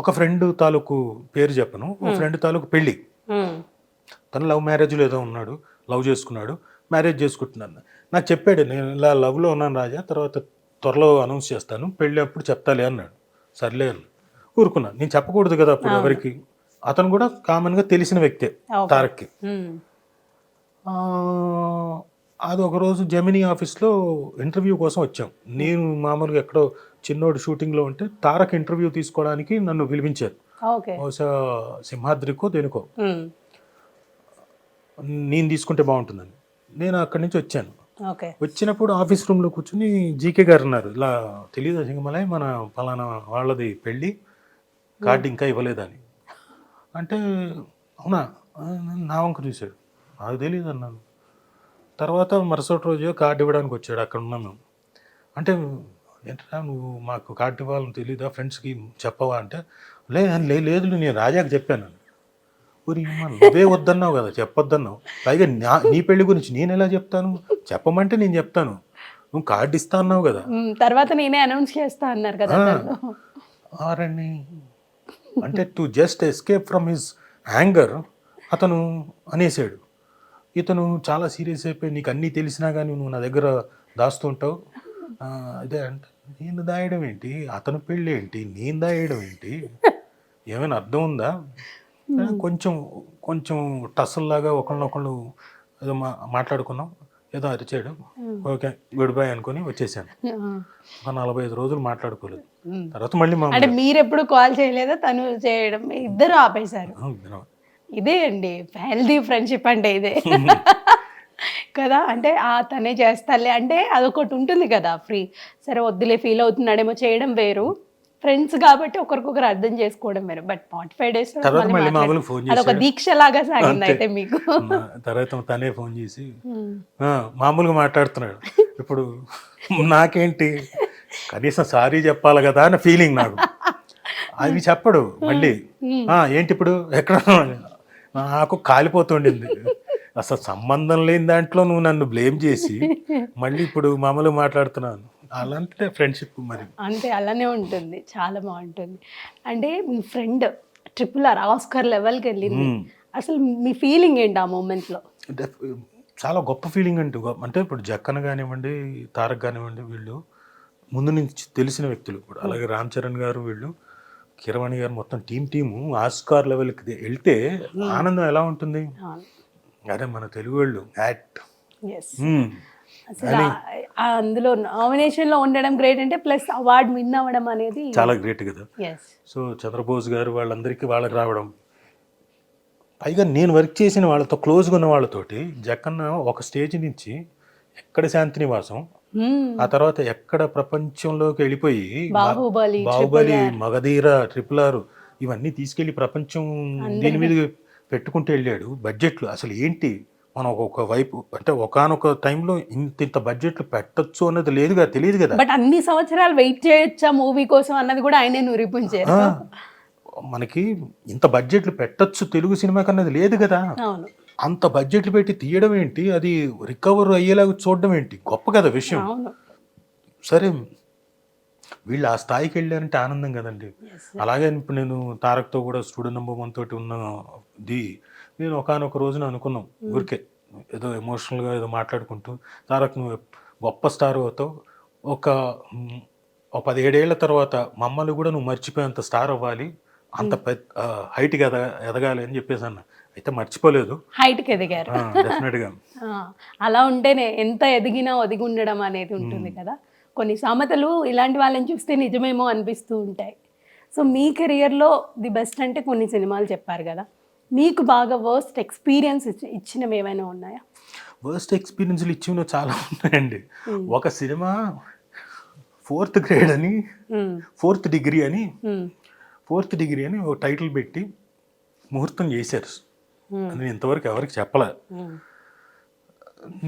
ఒక ఫ్రెండ్ తాలూకు పేరు చెప్పను, ఒక ఫ్రెండ్ తాలూకు పెళ్ళి. తను లవ్ మ్యారేజ్లో ఏదో ఉన్నాడు, లవ్ చేసుకున్నాడు, మ్యారేజ్ చేసుకుంటున్నాను. నాకు చెప్పాడు నేను ఇలా లవ్లో ఉన్నాను రాజా, తర్వాత త్వరలో అనౌన్స్ చేస్తాను, పెళ్ళి అప్పుడు చెప్తాలే అన్నాడు. సర్లే ఊరుకున్నాను, నేను చెప్పకూడదు కదా అప్పుడు ఎవరికి. అతను కూడా కామన్గా తెలిసిన వ్యక్తే తారక్కి. అది ఒకరోజు జెమినీ ఆఫీస్లో ఇంటర్వ్యూ కోసం వచ్చాం. నేను మామూలుగా ఎక్కడో చిన్నోడు షూటింగ్లో ఉంటే తారక్ ఇంటర్వ్యూ తీసుకోవడానికి నన్ను పిలిపించారు. బహుశా సింహాద్రికో దేనికో నేను తీసుకుంటే బాగుంటుందని. నేను అక్కడి నుంచి వచ్చాను. వచ్చినప్పుడు ఆఫీస్ రూమ్లో కూర్చుని జీకే గారు ఉన్నారు, ఇలా తెలియదు సింగమలై మన ఫలానా వాళ్ళది పెళ్ళి, కార్డు ఇంకా ఇవ్వలేదని అంటే అవునా నా వంక చూశాడు. నాకు తెలియదు అన్నాను. తర్వాత మరుసటి రోజు కార్డు ఇవ్వడానికి వచ్చాడు, అక్కడ ఉన్నాం మేము. అంటే ఏంటరా నువ్వు మాకు కార్డు ఇవ్వాలని తెలీదా, ఫ్రెండ్స్కి చెప్పవా అంటే, లేదు నేను రాజాకి చెప్పాను. ఊరి నువ్వే వద్దన్నావు కదా, చెప్పొద్దన్నావు, పైగా నీ పెళ్లి గురించి నేను ఎలా చెప్తాను, చెప్పమంటే నేను చెప్తాను, నువ్వు కార్డు ఇస్తా అన్నావు కదా. తర్వాత నేనే అనౌన్స్ చేస్తా అన్నారు కదా. ఆరని అంటే to just escape from his anger అతను అనేసాడు. ఇతను చాలా సీరియస్ అయిపోయి, నీకు అన్నీ తెలిసినా కానీ నువ్వు నా దగ్గర దాస్తుంటావు. అదే అంటే, నేను దాయడం ఏంటి, అతను పెళ్ళి ఏంటి, నేను దాయడం ఏంటి, ఏమైనా అర్థం ఉందా. కొంచెం కొంచెం టస్సుల్లాగా ఒకళ్ళనొకళ్ళు ఏదో మాట్లాడుకున్నాం, ఏదో అరిచాడు, ఓకే గుడ్ బై అనుకుని వచ్చేసాను. ఒక 45 రోజులు మాట్లాడుకోలేదు. తర్వాత మళ్ళీ అంటే మీరు ఎప్పుడు కాల్ చేయలేదా, తను చేయడం, ఇద్దరు ఆపేశారు. ఇదే అండి హెల్దీ ఫ్రెండ్షిప్ అంటే, ఇదే కదా. అంటే తనే చేస్తాలే అంటే అదొకటి ఉంటుంది కదా, ఫ్రీ. సరే వద్దులే, ఫీల్ అవుతున్నాడేమో చేయడం వేరు, ఫ్రెండ్స్ కాబట్టి ఒకరికొకరు అర్థం చేసుకోవడం వేరు. బట్ 45 days అదొక దీక్ష లాగా సాగింది అయితే మీకు. తర్వాత తనే ఫోన్ చేసి మామూలుగా మాట్లాడుతున్నాడు. ఇప్పుడు నాకేంటి, కనీసం సారీ చెప్పాలి కదా అన్న ఫీలింగ్ నాకు. అవి చెప్పడు మళ్ళీ. ఏంటి ఇప్పుడు ఎక్కడ, నాకు కాలిపోతుండింది. అసలు సంబంధం లేని దాంట్లో నువ్వు నన్ను బ్లేమ్ చేసి మళ్ళీ ఇప్పుడు మామూలుగా మాట్లాడుతున్నాను. అలాంటి ఫ్రెండ్షిప్ మరి అంతే, అలానే ఉంటుంది, చాలా బాగుంటుంది. అంటే మీ ఫ్రెండ్ RRR ఆస్కార్ లెవెల్కి వెళ్ళింది, అసలు మీ ఫీలింగ్ ఏంటి ఆ మూమెంట్లో? చాలా గొప్ప ఫీలింగ్ అంటే ఇప్పుడు జక్కన కానివ్వండి, తారక్ కానివ్వండి, వీళ్ళు ముందు నుంచి తెలిసిన వ్యక్తులు. ఇప్పుడు అలాగే రామ్ చరణ్ గారు, వీళ్ళు కిరవాణి గారు, మొత్తం టీము ఆస్కార్ లెవెల్కి వెళ్తే ఆనందం ఎలా ఉంటుంది. అదే మన తెలుగు వాళ్ళు యాక్ట్ అసలు అందులో నామినేషన్ లో ఉండడం గ్రేట్, అంటే ప్లస్ అవార్డు విన్ అవ్వడం అనేది చాలా గ్రేట్ కదా. సో చంద్రబోస్ గారు వాళ్ళందరికీ వాళ్ళకి రావడం, పైగా నేను వర్క్ చేసిన వాళ్ళతో క్లోజ్గా ఉన్న వాళ్ళతోటి జక్కన్న ఒక స్టేజ్ నుంచి ఎక్కడ శాంతినివాసం, ఆ తర్వాత ఎక్కడ ప్రపంచంలోకి వెళ్ళిపోయి బాహుబలి, మగధీర, RRR ఇవన్నీ తీసుకెళ్లి ప్రపంచం దీని మీద పెట్టుకుంటూ వెళ్ళాడు. బడ్జెట్లు అసలు ఏంటి, మనం ఒక వైపు అంటే ఒకానొక టైంలో ఇంత బడ్జెట్లు పెట్టచ్చు అన్నది లేదుగా, తెలియదు కదా. బట్ అన్ని సంవత్సరాలు వెయిట్ చేయొచ్చా మూవీ కోసం అన్నది కూడా ఆయనే నిరూపించారు. మనకి ఇంత బడ్జెట్లు పెట్టచ్చు తెలుగు సినిమాకి అన్నది లేదు కదా. అంత బడ్జెట్లు పెట్టి తీయడం ఏంటి, అది రికవర్ అయ్యేలాగా చూడడం ఏంటి, గొప్ప కదా విషయం. సరే వీళ్ళు ఆ స్థాయికి వెళ్ళారంటే ఆనందం కదండి. అలాగే ఇప్పుడు నేను తారక్తో కూడా స్టూడెంట్ నెంబర్ 1 తోటి ఉన్నది, నేను ఒకానొక రోజున అనుకున్నాం ఊరికే ఏదో ఎమోషనల్గా ఏదో మాట్లాడుకుంటూ, తారక్ నువ్వు గొప్ప స్టార్ అవుతావు, ఒక 17 ఏళ్ల తర్వాత మమ్మల్ని కూడా నువ్వు మర్చిపోయేంత స్టార్ అవ్వాలి, అంత పెద్ద హైట్కి ఎదగాలి అని చెప్పేసి అన్న. అయితే మర్చిపోలేదు, హైట్కి ఎదిగారు డెఫినెట్గా. అలా ఉంటేనే ఎంత ఎదిగినా ఒదిగి ఉండడం అనేది ఉంటుంది కదా. కొన్ని సామెతలు ఇలాంటి వాళ్ళని చూస్తే నిజమేమో అనిపిస్తూ ఉంటాయి. సో మీ కెరియర్లో ది బెస్ట్ అంటే కొన్ని సినిమాలు చెప్పారు కదా, మీకు బాగా వర్స్ట్ ఎక్స్పీరియన్స్ ఇచ్చినవి ఏమైనా ఉన్నాయా? వర్స్ట్ ఎక్స్పీరియన్స్లు ఇచ్చినవి చాలా ఉన్నాయండి. ఒక సినిమా 4th grade అని, 4th degree అని, 4th degree అని ఒక టైటిల్ పెట్టి ముహూర్తం చేశారు. నేను ఇంతవరకు ఎవరికి చెప్పలే.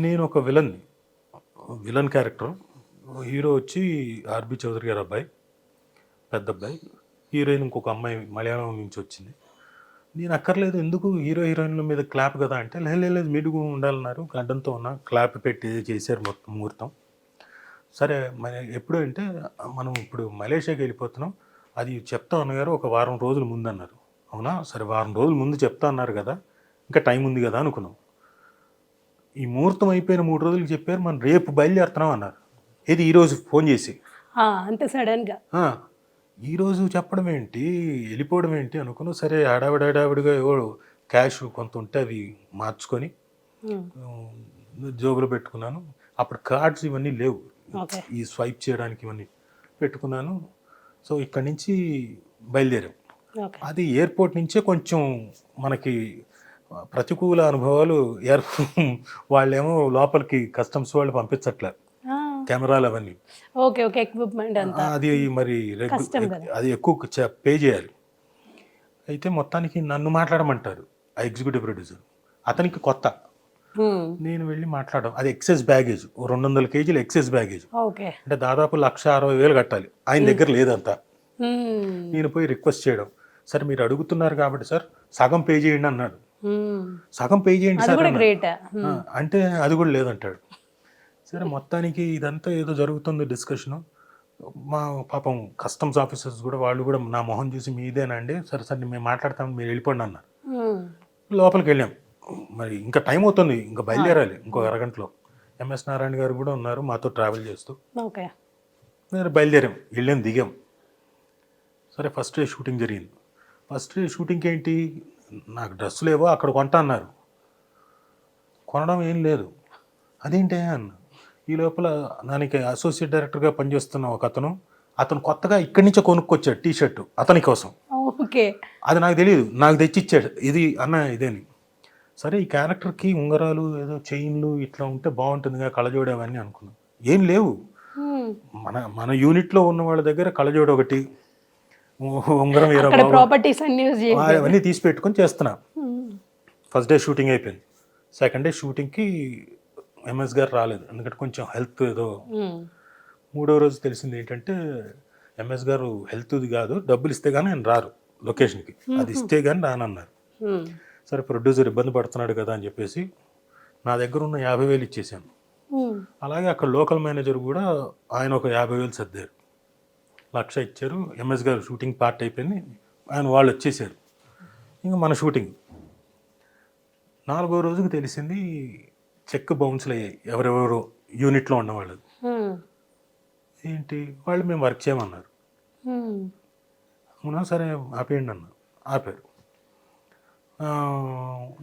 నేను ఒక విలన్ క్యారెక్టర్, హీరో వచ్చి ఆర్బి చౌదరి గారు అబ్బాయి, పెద్ద అబ్బాయి, హీరోయిన్ ఇంకొక అమ్మాయి మలయాళం నుంచి వచ్చింది. నేను అక్కర్లేదు, ఎందుకు హీరోయిన్ల మీద క్లాప్ కదా అంటే, లేదు మెడుగు ఉండాలన్నారు, గడ్డంతో ఉన్న క్లాప్ పెట్టి చేశారు మొత్తం ముహూర్తం. సరే ఎప్పుడు అంటే, మనం ఇప్పుడు మలేషియాకి వెళ్ళిపోతున్నాం, అది చెప్తా అన్నగారు ఒక వారం రోజుల ముందు అన్నారు. అవునా, సరే వారం రోజుల ముందు చెప్తా అన్నారు కదా, ఇంకా టైం ఉంది కదా అనుకున్నాం. ఈ ముహూర్తం అయిపోయిన 3 రోజులకి చెప్పారు, మనం రేపు బయలుదేరుతున్నాం అన్నారు. ఇది ఈరోజు ఫోన్ చేసి అంత సడన్గా ఈరోజు చెప్పడం ఏంటి, వెళ్ళిపోవడం ఏంటి అనుకున్నాం. సరే హడావిడిగా క్యాష్ కొంత ఉంటే అవి మార్చుకొని జోబులో పెట్టుకున్నాను. అప్పుడు కార్డ్స్ ఇవన్నీ లేవు, ఈ స్వైప్ చేయడానికి ఇవన్నీ పెట్టుకున్నాను. సో ఇక్కడి నుంచి బయలుదేరాం. అది ఎయిర్పోర్ట్ నుంచే కొంచెం మనకి ప్రతికూల అనుభవాలు వాళ్ళేమో లోపలికి కస్టమ్స్ వాళ్ళు పంపించట్లేదు, కెమెరాలు అవన్నీ. ఓకే ఎక్విప్మెంట్ అంతా అది మరి అది ఎక్కువ పే చేయాలి. అయితే మొత్తానికి నన్ను మాట్లాడమంటారు ఆ ఎగ్జిక్యూటివ్ ప్రొడ్యూసర్. అతనికి కొత్త, నేను వెళ్ళి మాట్లాడడం, అది ఎక్సెస్ బ్యాగేజ్, 200 కేజీలు ఎక్సెస్ బ్యాగేజ్, ఓకే. అంటే దాదాపు 1,60,000 కట్టాలి. ఆయన దగ్గర లేదంతా. నేను పోయి రిక్వెస్ట్ చేయడం, సార్ మీరు అడుగుతున్నారు కాబట్టి సార్ సగం పే చేయండి అన్నాడు. సగం పే చేయండి సార్ అన్నాడు. గ్రేట్. అంటే అది కూడా లేదంటాడు. సరే మొత్తానికి ఇదంతా ఏదో జరుగుతుంది డిస్కషను. మా పాపం కస్టమ్స్ ఆఫీసర్స్ కూడా వాళ్ళు కూడా నా మొహం చూసి మీదేనండి, సరే సరే మేము మాట్లాడతాం మీరు వెళ్ళిపోండి అన్నారు. లోపలికి వెళ్ళాం. మరి ఇంకా టైం అవుతుంది, ఇంకా బయలుదేరాలి ఇంకో అరగంటలో. ఎంఎస్ నారాయణ గారు కూడా ఉన్నారు మాతో ట్రావెల్ చేస్తూ. ఓకే. మరి బయలుదేరాం, వెళ్ళాం, దిగాం. సరే ఫస్ట్ డే షూటింగ్ జరిగింది. ఫస్ట్ డే షూటింగ్కి ఏంటి, నాకు డ్రెస్సులు ఏవో అక్కడ కొంటా అన్నారు. కొనడం ఏం లేదు. అదేంటి అన్న. ఈ లోపల దానికి అసోసియేట్ డైరెక్టర్గా పనిచేస్తున్న ఒక అతను కొత్తగా ఇక్కడి నుంచే కొనుక్కొచ్చాడు టీ షర్టు అతని కోసం. ఓకే. అది నాకు తెలియదు, నాకు తెచ్చిచ్చాడు. ఇది అన్న ఇదేని. సరే ఈ క్యారెక్టర్కి ఉంగరాలు ఏదో చైన్లు ఇట్లా ఉంటే బాగుంటుందిగా, కళ్ళజోడు అవన్నీ అనుకున్నాం. ఏం లేవు. మన యూనిట్లో ఉన్న వాళ్ళ దగ్గర కళ్ళజోడు ఒకటి, ఉంగరం ప్రాపర్టీస్ అవన్నీ తీసి పెట్టుకొని చేస్తున్నా. ఫస్ట్ డే షూటింగ్ అయిపోయింది. సెకండ్ డే షూటింగ్కి ఎంఎస్ గారు రాలేదు, ఎందుకంటే కొంచెం హెల్త్ ఏదో. మూడో రోజు తెలిసింది ఏంటంటే ఎంఎస్ గారు హెల్త్ది కాదు, డబ్బులు ఇస్తే కానీ ఆయన రారు లొకేషన్కి, అది ఇస్తే కానీ రానన్నారు. సరే ప్రొడ్యూసర్ ఇబ్బంది పడుతున్నాడు కదా అని చెప్పేసి నా దగ్గర ఉన్న 50,000 ఇచ్చేసాను. అలాగే అక్కడ లోకల్ మేనేజర్ కూడా ఆయన ఒక 50,000 సర్దారు, 1,00,000 ఇచ్చారు. ఎంఎస్ గారు షూటింగ్ పార్ట్ అయిపోయింది, ఆయన వాళ్ళు వచ్చేసారు. ఇంకా మన షూటింగ్ 4వ రోజుకి తెలిసింది చెక్ బౌన్స్లు అయ్యాయి ఎవరెవరో యూనిట్లో ఉన్నవాళ్ళు. ఏంటి వాళ్ళు మేము వర్క్ చేయమన్నారు. అవునా సరే ఆపేయండి అన్నారు, ఆపారు.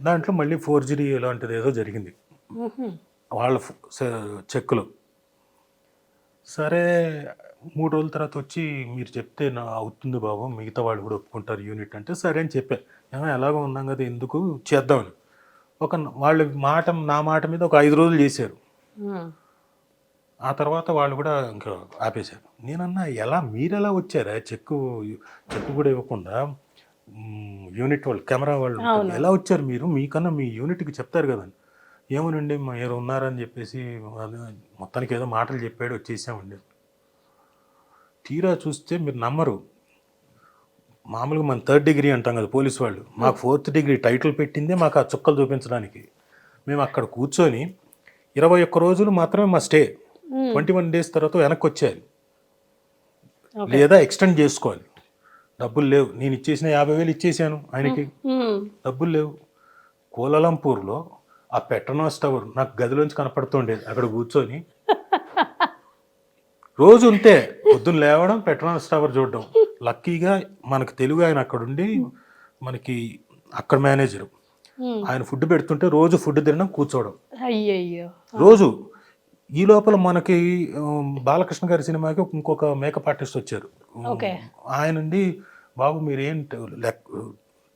దాంట్లో మళ్ళీ ఫోర్జరీ ఇలాంటిది ఏదో జరిగింది వాళ్ళ చెక్కులు. సరే 3 రోజుల తర్వాత వచ్చి మీరు చెప్తే నా అవుతుంది బాబు, మిగతా వాళ్ళు కూడా ఒప్పుకుంటారు యూనిట్ అంటే సరే అని చెప్పా. ఏమో ఎలాగో ఉన్నాం కదా ఎందుకు చేద్దామని. వాళ్ళ నా మాట మీద ఒక 5 రోజులు చేశారు. ఆ తర్వాత వాళ్ళు కూడా ఇంకా ఆపేశారు. నేనన్నా మీరు ఎలా వచ్చారా చెక్కు కూడా ఇవ్వకుండా, యూనిట్ వాళ్ళు కెమెరా వాళ్ళు ఎలా వచ్చారు మీరు, మీకన్నా మీ యూనిట్కి చెప్తారు కదండి. ఏమోనండి మీరు ఉన్నారని చెప్పేసి మొత్తానికి ఏదో మాటలు చెప్పాడు, వచ్చేసామండి. తీరా చూస్తే మీరు నమ్మరు, మామూలుగా మన 3rd డిగ్రీ అంటాం కదా పోలీసు వాళ్ళు, మాకు 4th డిగ్రీ టైటిల్ పెట్టిందే మాకు ఆ చుక్కలు చూపించడానికి. మేము అక్కడ కూర్చొని 21 రోజులు మాత్రమే మా స్టే, 21 డేస్ తర్వాత వెనక్కి వచ్చేయాలి లేదా ఎక్స్టెండ్ చేసుకోవాలి. డబ్బులు లేవు. నేను ఇచ్చేసిన 50,000 ఇచ్చేసాను ఆయనకి, డబ్బులు లేవు. కోలాలంపూర్లో ఆ పెట్రోనాస్ టవర్ నాకు గదిలోంచి కనపడుతుండేది. అక్కడ కూర్చొని రోజు ఉంటే పొద్దున్న లేవడం, పెట్రోనాస్ టవర్ చూడడం. లక్కీగా మనకు తెలుగు ఆయన అక్కడ ఉండి మనకి అక్కడ మేనేజరు, ఆయన ఫుడ్ పెడుతుంటే రోజు ఫుడ్ తినడం, కూర్చోవడం రోజు. ఈ లోపల మనకి బాలకృష్ణ గారి సినిమాకి ఇంకొక మేకప్ ఆర్టిస్ట్ వచ్చారు. ఆయన నుండి బాబు మీరేం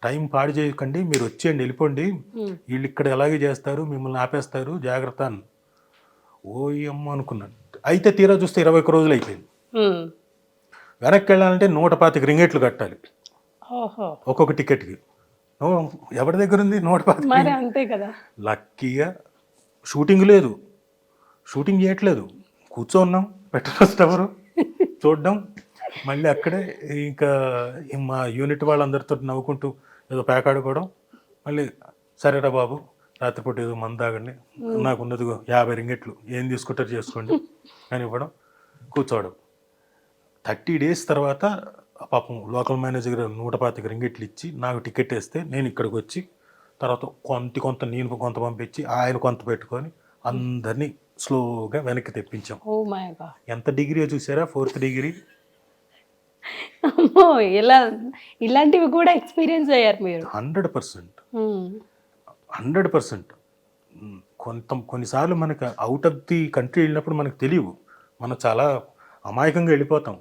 టైం పాడు చేయకండి, మీరు వచ్చేయండి వెళ్ళిపోండి, వీళ్ళు ఇక్కడ ఎలాగే చేస్తారు, మిమ్మల్ని ఆపేస్తారు, జాగ్రత్త అని. ఓయమ్మ అనుకున్నాను. అయితే తీరా చూస్తే 21 రోజులు అయిపోయింది. వెనక్కి వెళ్ళాలంటే 125 రింగేట్లు కట్టాలి ఒక్కొక్క టికెట్కి. ఎవరి దగ్గర ఉంది 125? అంతే కదా. లక్కీగా షూటింగ్ లేదు, షూటింగ్ చేయట్లేదు, కూర్చోన్నాం పెట్రోల్ టవర్ చూడడం. మళ్ళీ అక్కడే ఇంకా మా యూనిట్ వాళ్ళందరితో నవ్వుకుంటూ ఏదో పేకాడుకోవడం. మళ్ళీ సరేరా బాబు రాత్రిపూట ఏదో మందు తాగండి, నాకు ఉన్నది 50 రింగెట్లు, ఏం తీసుకుంటారు చేసుకోండి అని ఇవ్వడం, కూర్చోవడం. 30 డేస్ తర్వాత పాపం లోకల్ మేనేజర్ 125 రింగెట్లు ఇచ్చి నాకు టికెట్ వేస్తే నేను ఇక్కడికి వచ్చి తర్వాత కొంత నేను కొంత పంపించి ఆయన కొంత పెట్టుకొని అందరినీ స్లోగా వెనక్కి తెప్పించాం. ఎంత డిగ్రీ చూసారా, 4th డిగ్రీ. ఇలాంటివి కూడా ఎక్స్పీరియన్స్ అయ్యారు మీరు. 100%. కొన్నిసార్లు మనకు అవుట్ ఆఫ్ ది కంట్రీ వెళ్ళినప్పుడు మనకు తెలియవు, మనం చాలా అమాయకంగా వెళ్ళిపోతాం.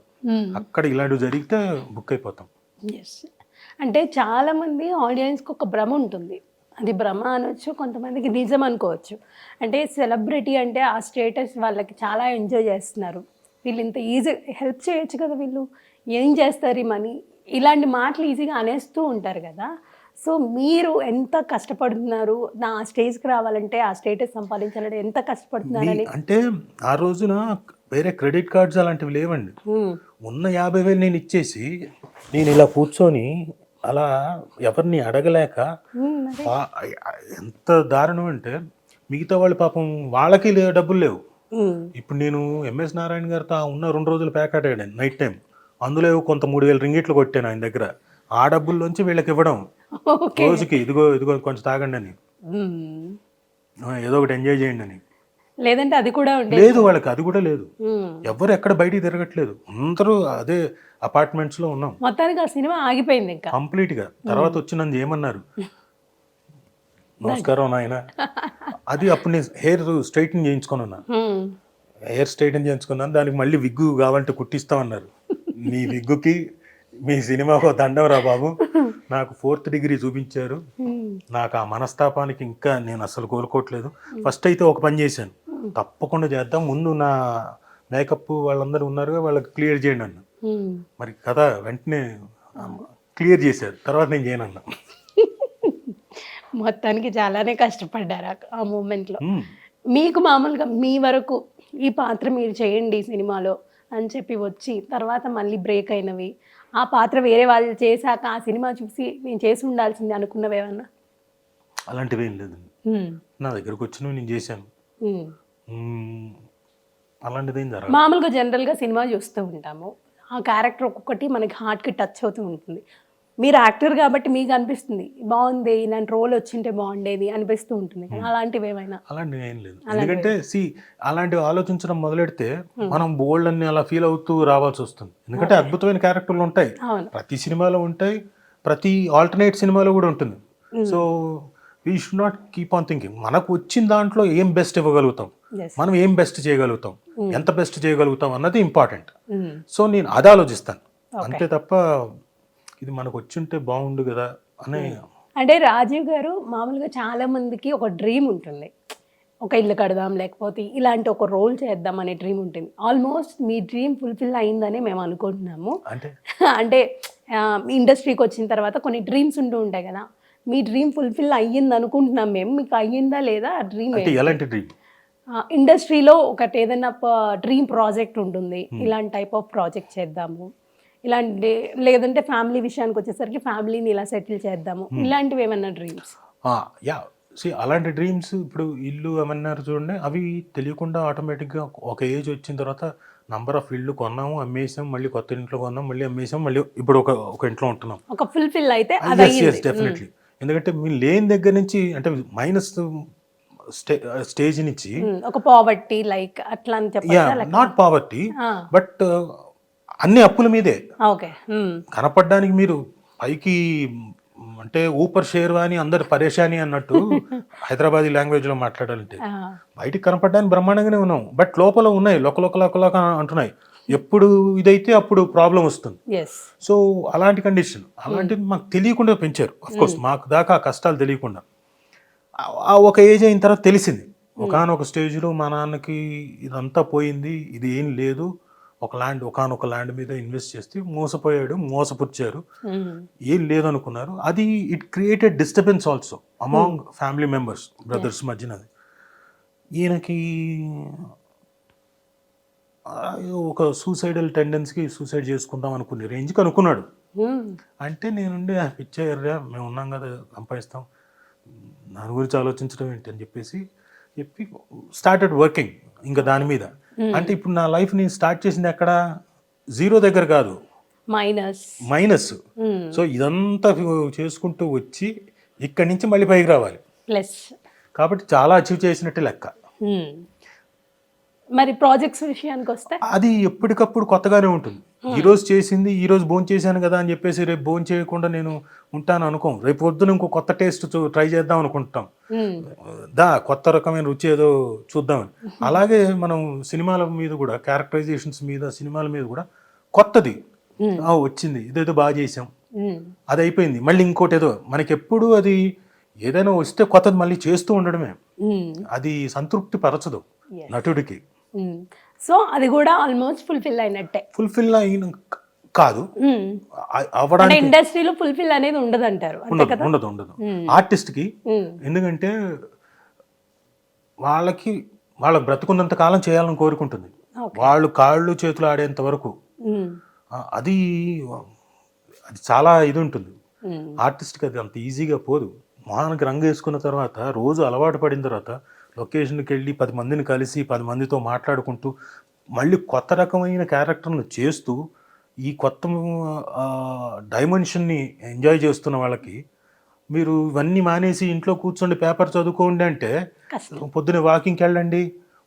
అక్కడ ఇలాంటివి జరిగితే బుక్ అయిపోతాం. అంటే చాలామంది ఆడియన్స్కి ఒక భ్రమ ఉంటుంది, అది భ్రమ అనొచ్చు, కొంతమందికి నిజం అనుకోవచ్చు. అంటే సెలబ్రిటీ అంటే ఆ స్టేటస్ వాళ్ళకి చాలా ఎంజాయ్ చేస్తున్నారు, వీళ్ళు ఇంత ఈజీ హెల్ప్ చేయొచ్చు కదా, వీళ్ళు ఏం చేస్తారు ఈ మనీ, ఇలాంటి మాటలు ఈజీగా అనేస్తూ ఉంటారు కదా. సో మీరు ఎంత కష్టపడుతున్నారు నా స్టేజ్కి రావాలంటే ఆ స్టేటస్ సంపాదించాలంటే ఎంత కష్టపడుతున్నారని? అంటే ఆ రోజున వేరే క్రెడిట్ కార్డ్స్ అలాంటివి లేవండి. ఉన్న 50,000 నేను ఇచ్చేసి నేను ఇలా కూర్చొని అలా ఎవరిని అడగలేక ఎంత దారుణం అంటే మిగతా వాళ్ళు పాపం వాళ్ళకి డబ్బులు లేవు. ఇప్పుడు నేను ఎంఎస్ నారాయణ గారితో ఉన్న 2 రోజులు ప్యాక్ ఆడాను నైట్ టైం. అందులో కొంత 3,000 రింగిట్లు కొట్టాను ఆయన దగ్గర. ఆ డబ్బుల్లోంచి వీళ్ళకి ఇవ్వడం రోజుకి ఇదిగో ఇదిగో కొంచెం తాగండి అని, ఏదో ఒకటి ఎంజాయ్ చేయండి అని. లేదంటే అది కూడా లేదు, వాళ్ళకి అది కూడా లేదు. ఎవరు ఎక్కడ బయటికి తిరగట్లేదు, అందరూ అదే అపార్ట్మెంట్స్ లో ఉన్నాం. మొత్తానికి ఆ సినిమా ఆగిపోయింది ఇంకా కంప్లీట్ గా. తర్వాత వచ్చి నన్ను ఏమన్నారు, నమస్కారం నాయన. అది అప్పుడు నేను హెయిర్ స్ట్రైట్నింగ్ చేయించుకొని ఉన్నాను. హెయిర్ స్ట్రైట్నింగ్ చేయించుకున్నాను. దానికి మళ్ళీ విగ్గు కావాలంటే కుట్టిస్తామన్నారు. మీ విగ్గుకి మీ సినిమాకు దండం రా బాబు. నాకు 4th డిగ్రీ చూపించారు. నాకు ఆ మనస్తాపానికి ఇంకా నేను అసలు కోలుకోవట్లేదు. ఫస్ట్ అయితే ఒక పని చేశాను, తప్పకుండా చేద్దాం, ముందు నా మేకప్ వాళ్ళందరూ ఉన్నారు వాళ్ళకి క్లియర్ చేయండి అన్న. మరి కదా వెంటనే క్లియర్ చేశారు. తర్వాత నేను చేయనన్నా. మొత్తానికి చాలానే కష్టపడ్డారు ఆ మూమెంట్లో. మీకు మామూలుగా మీ వరకు ఈ పాత్ర మీరు చేయండి సినిమాలో అని చెప్పి వచ్చి తర్వాత మళ్ళీ బ్రేక్ అయినవి, ఆ పాత్ర వేరే వాళ్ళు చేశాక ఆ సినిమా చూసి నేను చేసి ఉండాల్సింది అనుకున్నవి ఏమన్నా? అలాంటివి ఏం లేదండి. నా దగ్గరకు వచ్చినవి నేను చేశాను. అలాంటిది ఏం జరగదు. మామూలుగా జనరల్గా సినిమా చూస్తూ ఉంటాము, ఆ క్యారెక్టర్ ఒక్కొక్కటి మనకి హార్ట్కి టచ్ అవుతూ ఉంటుంది. మీరు యాక్టర్ కాబట్టి మీకు అనిపిస్తుంది బాగుంది, ఇలాంటి రోల్ వచ్చింటే బాగుండేది అనిపిస్తూ ఉంటుంది. అలాంటివి ఏమైనా? అలాంటివి ఏం లేదు. ఎందుకంటే అలాంటివి ఆలోచించడం మొదలెడితే మనం బోల్డ్ అని అలా ఫీల్ అవుతూ రావాల్సి వస్తుంది. ఎందుకంటే అద్భుతమైన క్యారెక్టర్లు ఉంటాయి, ప్రతి సినిమాలో ఉంటాయి, ప్రతి ఆల్టర్నేట్ సినిమాలో కూడా ఉంటుంది. So we should not keep on thinking. మనకు వచ్చిన దాంట్లో ఏం బెస్ట్ ఇవ్వగలుగుతాం, మనం ఏం బెస్ట్ చేయగలుగుతాం, ఎంత బెస్ట్ చేయగలుగుతాం అన్నది ఇంపార్టెంట్. సో నేను అది ఆలోచిస్తాను అంతే తప్ప ఇది మనకు వచ్చింటే బాగుండు కదా అని. అంటే రాజీవ్ గారు మామూలుగా చాలా మందికి ఒక డ్రీమ్ ఉంటుంది, ఒక ఇల్లు కడదాం లేకపోతే ఇలాంటి ఒక రోల్ చేద్దాం అనే డ్రీమ్ ఉంటుంది. ఆల్మోస్ట్ మీ డ్రీమ్ ఫుల్ఫిల్ అయిందని మేము అనుకుంటున్నాము. అంటే ఇండస్ట్రీకి వచ్చిన తర్వాత కొన్ని డ్రీమ్స్ ఉంటూ ఉంటాయి కదా, మీ డ్రీమ్ ఫుల్ఫిల్ అయ్యింది అనుకుంటున్నాం మేము. మీకు అయ్యిందా లేదా ఆ డ్రీమ్? ఎలాంటి డ్రీమ్? ఇండస్ట్రీలో ఒకటి ఏదైనా డ్రీమ్ ప్రాజెక్ట్ ఉంటుంది, ఇలాంటి టైప్ ఆఫ్ ప్రాజెక్ట్ చేద్దాము, ఇలాంటి లేదంటే ఫ్యామిలీ విషయానికి వచ్చేసరికి ఫ్యామిలీని ఇలా సెటిల్ చేద్దాము, ఇలాంటివి ఏమన్నా డ్రీమ్స్? అలాంటి డ్రీమ్స్ ఇప్పుడు ఇల్లు ఏమన్నారు చూడండి, అవి తెలియకుండా ఆటోమేటిక్గా ఒక ఏజ్ వచ్చిన తర్వాత నంబర్ ఆఫ్ ఇల్లు కొన్నాము, అమ్మేసాం, మళ్ళీ కొత్త ఇంట్లో కొన్నాం, మళ్ళీ అమ్మేసాం, మళ్ళీ ఇప్పుడు ఒక ఇంట్లో ఉంటున్నాం. ఒక ఫుల్ఫిల్ అయితే డెఫినెట్లీ. ఎందుకంటే మీరు లేని దగ్గర నుంచి అంటే మైనస్ స్టేజ్ నుంచి ఒక పావర్టీ లైక్ అట్లా అని చెప్పాలి. నాట్ పావర్టీ బట్ అన్ని అప్పుల మీదే. కనపడడానికి మీరు పైకి అంటే ఊపర్ షేర్వాని అందరు పరేషాని అన్నట్టు హైదరాబాదీ లాంగ్వేజ్ లో మాట్లాడాలంటే బయటికి కనపడడానికి బ్రహ్మాండంగానే ఉన్నాం, బట్ లోపల ఉన్నాయి లోకలోక అంటున్నాయి. ఎప్పుడు ఇదైతే అప్పుడు ప్రాబ్లం వస్తుంది. సో అలాంటి కండిషన్, అలాంటిది మాకు తెలియకుండా పెంచారు. అఫ్కోర్స్ మాకు దాకా ఆ కష్టాలు తెలియకుండా. ఒక ఏజ్ అయిన తర్వాత తెలిసింది, ఒకనొక స్టేజ్లో మా నాన్నకి ఇదంతా పోయింది, ఇది ఏం లేదు, ఒకనొక ల్యాండ్ మీద ఇన్వెస్ట్ చేస్తే మోసపోయాడు, మోసపుచ్చారు, ఏం లేదనుకున్నారు. అది it created disturbance also among family members, brothers మధ్యన. ఈయనకి ఒక సూసైడల్ టెండెన్సీకి సూసైడ్ చేసుకుందాం అనుకునే రేంజ్కి అనుకున్నాడు. అంటే నేనుండి పిచ్చారా, మేము ఉన్నాం కదా సంపాదిస్తాం, దాని గురించి ఆలోచించడం ఏంటి అని చెప్పి స్టార్టెడ్ వర్కింగ్ ఇంకా దాని మీద. అంటే ఇప్పుడు నా లైఫ్ నేను స్టార్ట్ చేసింది ఎక్కడ, 0 దగ్గర కాదు, మైనస్. సో ఇదంతా చేసుకుంటూ వచ్చి ఇక్కడి నుంచి మళ్ళీ పైకి రావాలి. కాబట్టి చాలా అచీవ్ చేసినట్టే లెక్క. మరి ప్రాజెక్ట్స్ విషయానికి వస్తే అది ఎప్పటికప్పుడు కొత్తగానే ఉంటుంది. ఈ రోజు చేసింది ఈ రోజు భోజనం చేశాను కదా అని చెప్పేసి రేపు భోజనం చేయకుండా నేను ఉంటాను అనుకోం. రేపు పొద్దున ఇంకో కొత్త టేస్ట్ ట్రై చేద్దాం అనుకుంటాం, కొత్త రకమైన రుచి ఏదో చూద్దామని. అలాగే మనం సినిమాల మీద కూడా, క్యారెక్టరైజేషన్స్ మీద, సినిమాల మీద కూడా కొత్తది వచ్చింది, ఇదేదో బాగా చేసాం, అది అయిపోయింది, మళ్ళీ ఇంకోటి ఏదో. మనకి ఎప్పుడు అది ఏదైనా వస్తే కొత్తది మళ్ళీ చేస్తూ ఉండడమే, అది సంతృప్తి పరచదు నటుడికి. సో అది కూడా ఆల్మోస్ట్ ఫుల్ఫిల్ అయినట్టే. ఫుల్ఫిల్ అయిన కాదు మ్మ్. అంటే అవ్వడానికి ఇండస్ట్రీలో ఫుల్ఫిల్ అనేది ఉండదు అంటారు అంతే ఉండదు కదా ఉండదు ఉండదు ఆర్టిస్ట్కి. మ్మ్. ఎందుకంటే వాళ్ళ బ్రతుకున్నంత కాలం చేయాలని కోరుకుంటుంది. Okay. వాళ్ళు కాళ్ళు చేతులు ఆడేంత వరకు మ్మ్. అది చాలా ఇది ఉంటుంది. మ్మ్. ఆర్టిస్ట్కి అది అంత ఈజీగా పోదు. మొహానికి రంగు వేసుకున్న తర్వాత రోజు అలవాటు పడిన తర్వాత లొకేషన్కి వెళ్ళి 10 మందిని కలిసి 10 మందితో మాట్లాడుకుంటూ మళ్ళీ కొత్త రకమైన క్యారెక్టర్ను చేస్తూ ఈ కొత్త డైమెన్షన్ని ఎంజాయ్ చేస్తున్న వాళ్ళకి మీరు ఇవన్నీ మానేసి ఇంట్లో కూర్చోండి పేపర్ చదువుకోండి అంటే కష్టం. పొద్దున్నే వాకింగ్కి వెళ్ళండి,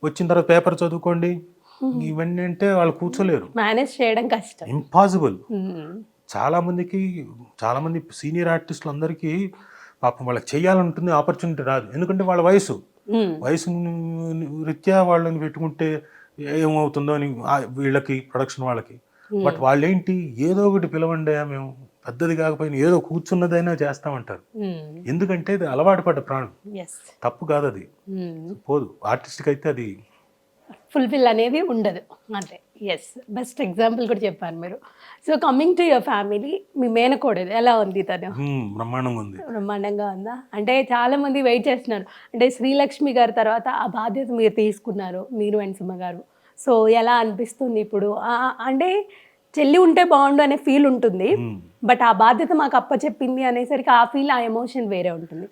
వచ్చిన తర్వాత పేపర్ చదువుకోండి, ఇవన్నీ అంటే వాళ్ళు కూర్చోలేరు. మేనేజ్ చేయడం కష్టం. ఇంపాసిబుల్. మ్మ్. చాలామంది సీనియర్ ఆర్టిస్టులు అందరికీ పాపం వాళ్ళకి చేయాలంటుంది, ఆపర్చునిటీ రాదు. ఎందుకంటే వాళ్ళ వయసు రీత్యా వాళ్ళని పెట్టుకుంటే ఏమవుతుందో అని వీళ్ళకి ప్రొడక్షన్ వాళ్ళకి. బట్ వాళ్ళేంటి ఏదో ఒకటి పిలవండి మేము పెద్దది కాకపోయినా ఏదో కూర్చున్నదైనా చేస్తామంటారు. ఎందుకంటే అది అలవాటు పడ్డ ప్రాణం. ఎస్. తప్పు కాదు అది, పోదు. ఆర్టిస్ట్కి అయితే అది ఫుల్ఫిల్ అనేది ఉండదు అంతే. ఎస్, బెస్ట్ ఎగ్జాంపుల్ కూడా చెప్పారు మీరు. So coming to your family, మీ మేనకోడలు ఎలా ఉంది? తను బ్రహ్మాండంగా ఉంది. బ్రహ్మాండంగా ఉందా? అంటే చాలా మంది వెయిట్ చేస్తున్నారు. అంటే శ్రీలక్ష్మి గారి తర్వాత ఆ బాధ్యత మీరు తీసుకున్నారు, మీరు అండ్ సుమ గారు. సో ఎలా అనిపిస్తుంది ఇప్పుడు? అంటే చెల్లి ఉంటే బాగుండు అనే ఫీల్ ఉంటుంది, బట్ ఆ బాధ్యత మాకు అప్పచెప్పింది అనేసరికి ఆ ఫీల్, ఆ ఎమోషన్ వేరే ఉంటుంది.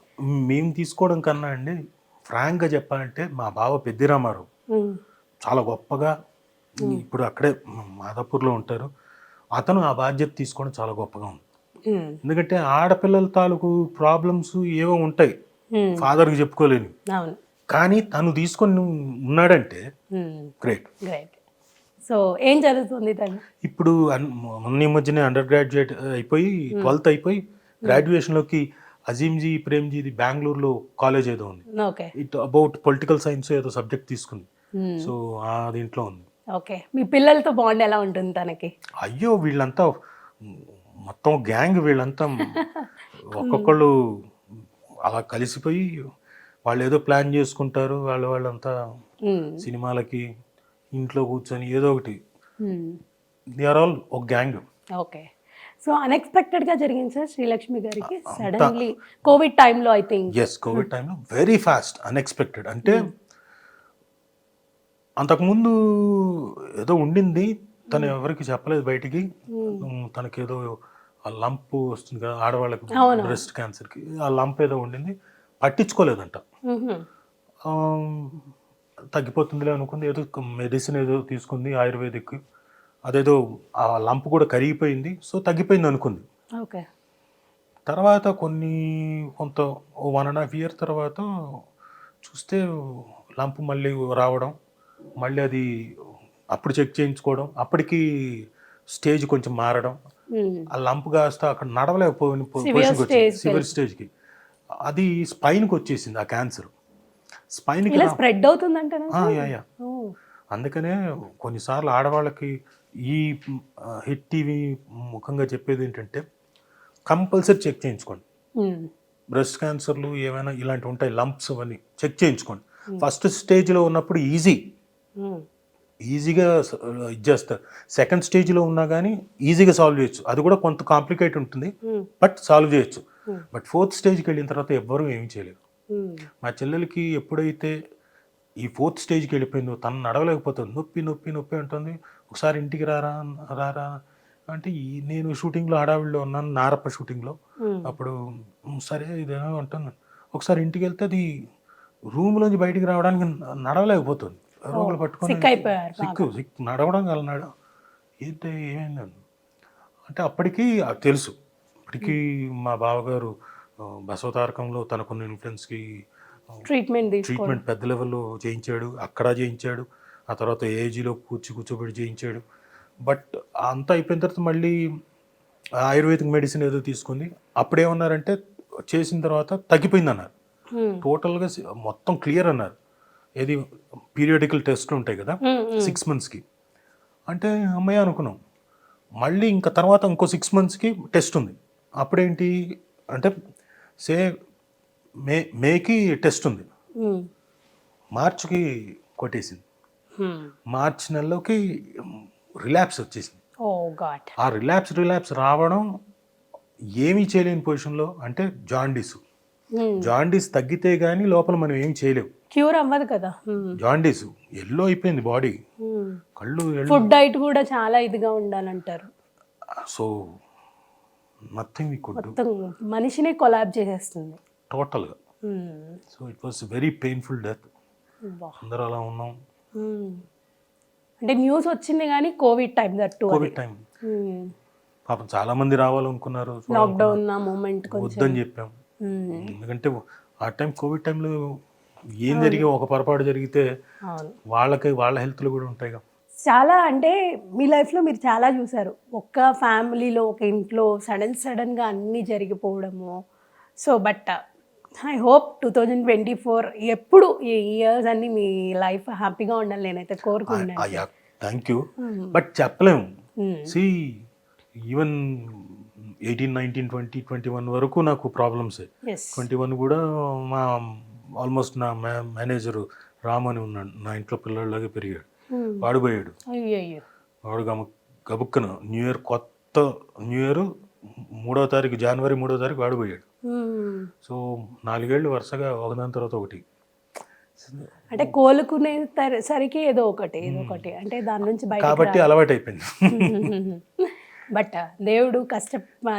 మేము తీసుకోవడం కన్నా అండి, ఫ్రాంక్గా చెప్పాలంటే మా బావ పెద్దిరామారావు చాలా గొప్పగా, ఇప్పుడు అక్కడే మాదాపూర్లో ఉంటారు, అతను ఆ బాధ్యత తీసుకోవడం చాలా గొప్పగా ఉంది. ఎందుకంటే ఆడపిల్లల తాలూకు ప్రాబ్లమ్స్ ఏవో ఉంటాయి, ఫాదర్కి చెప్పుకోలేని, అవును. కానీ తను తీసుకొని ఉన్నాడంటే గ్రేట్. గ్రేట్. సో ఏం జరుగుతుంది తను ఇప్పుడు మొన్న మధ్యనే అండర్ గ్రాడ్యుయేట్ అయిపోయి 12th అయిపోయి గ్రాడ్యుయేషన్లోకి అజీంజీ ప్రేమ్జీది బెంగళూరులో కాలేజ్ ఏదో ఉంది, okay. It about political science ఏదో సబ్జెక్ట్ తీసుకుంది. సో ఆ దీంట్లో ఉంది. ఓకే. మీ పిల్లలతో బాండ్ ఎలా ఉంటుంది తనకి? అయ్యో వీళ్ళంతా మొత్తం గ్యాంగ్, వీళ్ళంతా ఒక్కొక్కళ్ళు అలా కలిసిపోయి వాళ్ళు ఏదో ప్లాన్ చేసుకుంటారు. వాళ్ళంతా సినిమాలకి, ఇంట్లో కూర్చొని ఏదో ఒకటి, దే ఆర్ ఆల్ ఒక గ్యాంగ్. ఓకే. సో అన్ఎక్స్పెక్టెడ్గా జరిగింది సార్ శ్రీలక్ష్మి గారికి సడన్లీ కోవిడ్ టైంలో, ఐ థింక్. ఎస్, కోవిడ్ టైంలో వెరీ ఫాస్ట్, అన్ఎక్స్పెక్టెడ్. అంటే అంతకుముందు ఏదో ఉండింది, తను ఎవరికి చెప్పలేదు బయటికి. తనకేదో ఆ లంప్ వస్తుంది కదా ఆడవాళ్ళకి, బ్రెస్ట్ క్యాన్సర్కి, ఆ లంప్ ఏదో ఉండింది, పట్టించుకోలేదంట. తగ్గిపోతుందిలే అనుకుంది, ఏదో మెడిసిన్ ఏదో తీసుకుంది ఆయుర్వేదిక్, అదేదో ఆ లంప్ కూడా కరిగిపోయింది, సో తగ్గిపోయింది అనుకుంది. ఓకే. తర్వాత కొంత 1.5 year తర్వాత చూస్తే లంప్ మళ్ళీ రావడం, మళ్ళీ అది అప్పుడు చెక్ చేయించుకోవడం, అప్పటికి స్టేజ్ కొంచెం మారడం, ఆ లంప్ కాస్త అక్కడ నడవలేకపోయిన పొజిషన్కి వచ్చింది, సివియర్ స్టేజ్కి. అది స్పైన్కి వచ్చేసింది ఆ క్యాన్సర్. స్పైన్కి స్ప్రెడ్ అవుతుందంటే అందుకనే కొన్నిసార్లు ఆడవాళ్ళకి ఈ హిట్ టీవీ ముఖంగా చెప్పేది ఏంటంటే కంపల్సరీ చెక్ చేయించుకోండి. బ్రెస్ట్ క్యాన్సర్లు ఏమైనా ఇలాంటివి ఉంటాయి, లంప్స్ అవన్నీ చెక్ చేయించుకోండి. ఫస్ట్ స్టేజ్లో ఉన్నప్పుడు ఈజీగా ఇచ్చేస్తారు. సెకండ్ స్టేజ్లో ఉన్నా కానీ ఈజీగా సాల్వ్ చేయొచ్చు, అది కూడా కొంత కాంప్లికేట్ ఉంటుంది, బట్ సాల్వ్ చేయొచ్చు. బట్ 4th స్టేజ్కి వెళ్ళిన తర్వాత ఎవ్వరూ ఏమీ చేయలేరు. మా చెల్లెలకి ఎప్పుడైతే ఈ 4th స్టేజ్కి వెళ్ళిపోయిందో, తను నడవలేకపోతుంది, నొప్పి నొప్పి నొప్పి అంటుంది. ఒకసారి ఇంటికి రారా అంటే నేను షూటింగ్లో హడావిడిలో ఉన్నాను, నారప్ప షూటింగ్లో. అప్పుడు సరే ఇదేమో అంటున్నాను. ఒకసారి ఇంటికి వెళ్తే అది రూమ్లోంచి బయటికి రావడానికి నడవలేకపోతుంది, రోగులు పట్టుకొని సిక్కు నడవడం కలనాడు. ఏంటి ఏమైందని అంటే అప్పటికి తెలుసు. అప్పటికి మా బావగారు బసవతారకంలో తనకున్న ఇన్ఫ్లుయెన్స్కి ట్రీట్మెంట్ పెద్ద లెవెల్లో చేయించాడు, అక్కడ చేయించాడు. ఆ తర్వాత ఏజీలో కూర్చోబెట్టి చేయించాడు. బట్ అంతా అయిపోయిన తర్వాత మళ్ళీ ఆయుర్వేదిక్ మెడిసిన్ ఏదో తీసుకుంది. అప్పుడేమన్నారంటే చేసిన తర్వాత తగ్గిపోయింది అన్నారు, టోటల్గా మొత్తం క్లియర్ అన్నారు. ఏది పీరియాడికల్ టెస్ట్లు ఉంటాయి కదా 6 monthsకి, అంటే అమ్మాయి అనుకున్నాం. మళ్ళీ ఇంకా తర్వాత ఇంకో 6 monthsకి టెస్ట్ ఉంది. అప్పుడేంటి అంటే మేకి టెస్ట్ ఉంది, మార్చికి కొట్టేసింది. మార్చి నెలలోకి రిలాప్స్ వచ్చేసింది. ఓ గాడ్. ఆ రిలాప్స్ రావడం ఏమీ చేయలేని పొజిషన్లో, అంటే జాండీస్ తగ్గితే కానీ లోపల మనం ఏం చేయలేం. క్యూర్ అవ్వదు కదా. జాండీస్ ఎల్లో అయిపోయింది బాడీ, కళ్ళు ఫుడ్ డైట్ కూడా చాలా ఇదిగా ఉండాలంటారు. So nothing we could do, మొత్తం మనిషినే కొలాబ్ చేసేస్తుంది. టోటల్గా. So it was very painful death. అందరూ అలా ఉన్నాం. అంటే న్యూస్ వచ్చింది కానీ COVID time that. COVID time పాపం చాలా మంది రావాలనుకున్నారు, లాక్డౌన్ ఆ మూమెంట్ వద్దని చెప్పాం. ఎందుకంటే ఆ టైం కోవిడ్ టైంలో ఏం జరిగి ఒక పొరపాటు జరిగితే వాళ్ళ హెల్త్లు కూడా ఉంటాయి కదా. చాలా అంటే మీ లైఫ్లో మీరు చాలా చూసారు. ఒక్క ఫ్యామిలీలో ఒక ఇంట్లో సడన్గా అన్నీ జరిగిపోవడము. సో బట్ ఐ హోప్ 2024 ఎప్పుడు ఈ ఇయర్స్ అన్ని మీ లైఫ్ హ్యాపీగా ఉండాలి నేనైతే కోరుకుంటున్నాను. Thank you. బట్ చెప్పలేము. సి ఈవెన్ 18, 19, 20, 21 వరకు నాకు ప్రాబ్లమ్సే. 21 కూడా ఆల్మోస్ట్ నా మేనేజరు రామ్ అని ఉన్నాడు, నా ఇంట్లో పిల్లలాగే పెరిగాడు. వాడు పోయాడు. వాడు గబుక్కన న్యూ ఇయర్ 3వ తారీఖు, జనవరి 3వ తారీఖు వాడు పోయాడు. సో 4 ఏళ్ళు వరుసగా ఒకదాని తర్వాత ఒకటి. అంటే కోలుకునే సరికి ఏదో ఒకటి అంటే దాని నుంచి బయట కాబట్టి అలవాటు అయిపోయింది. బట్ దేవుడు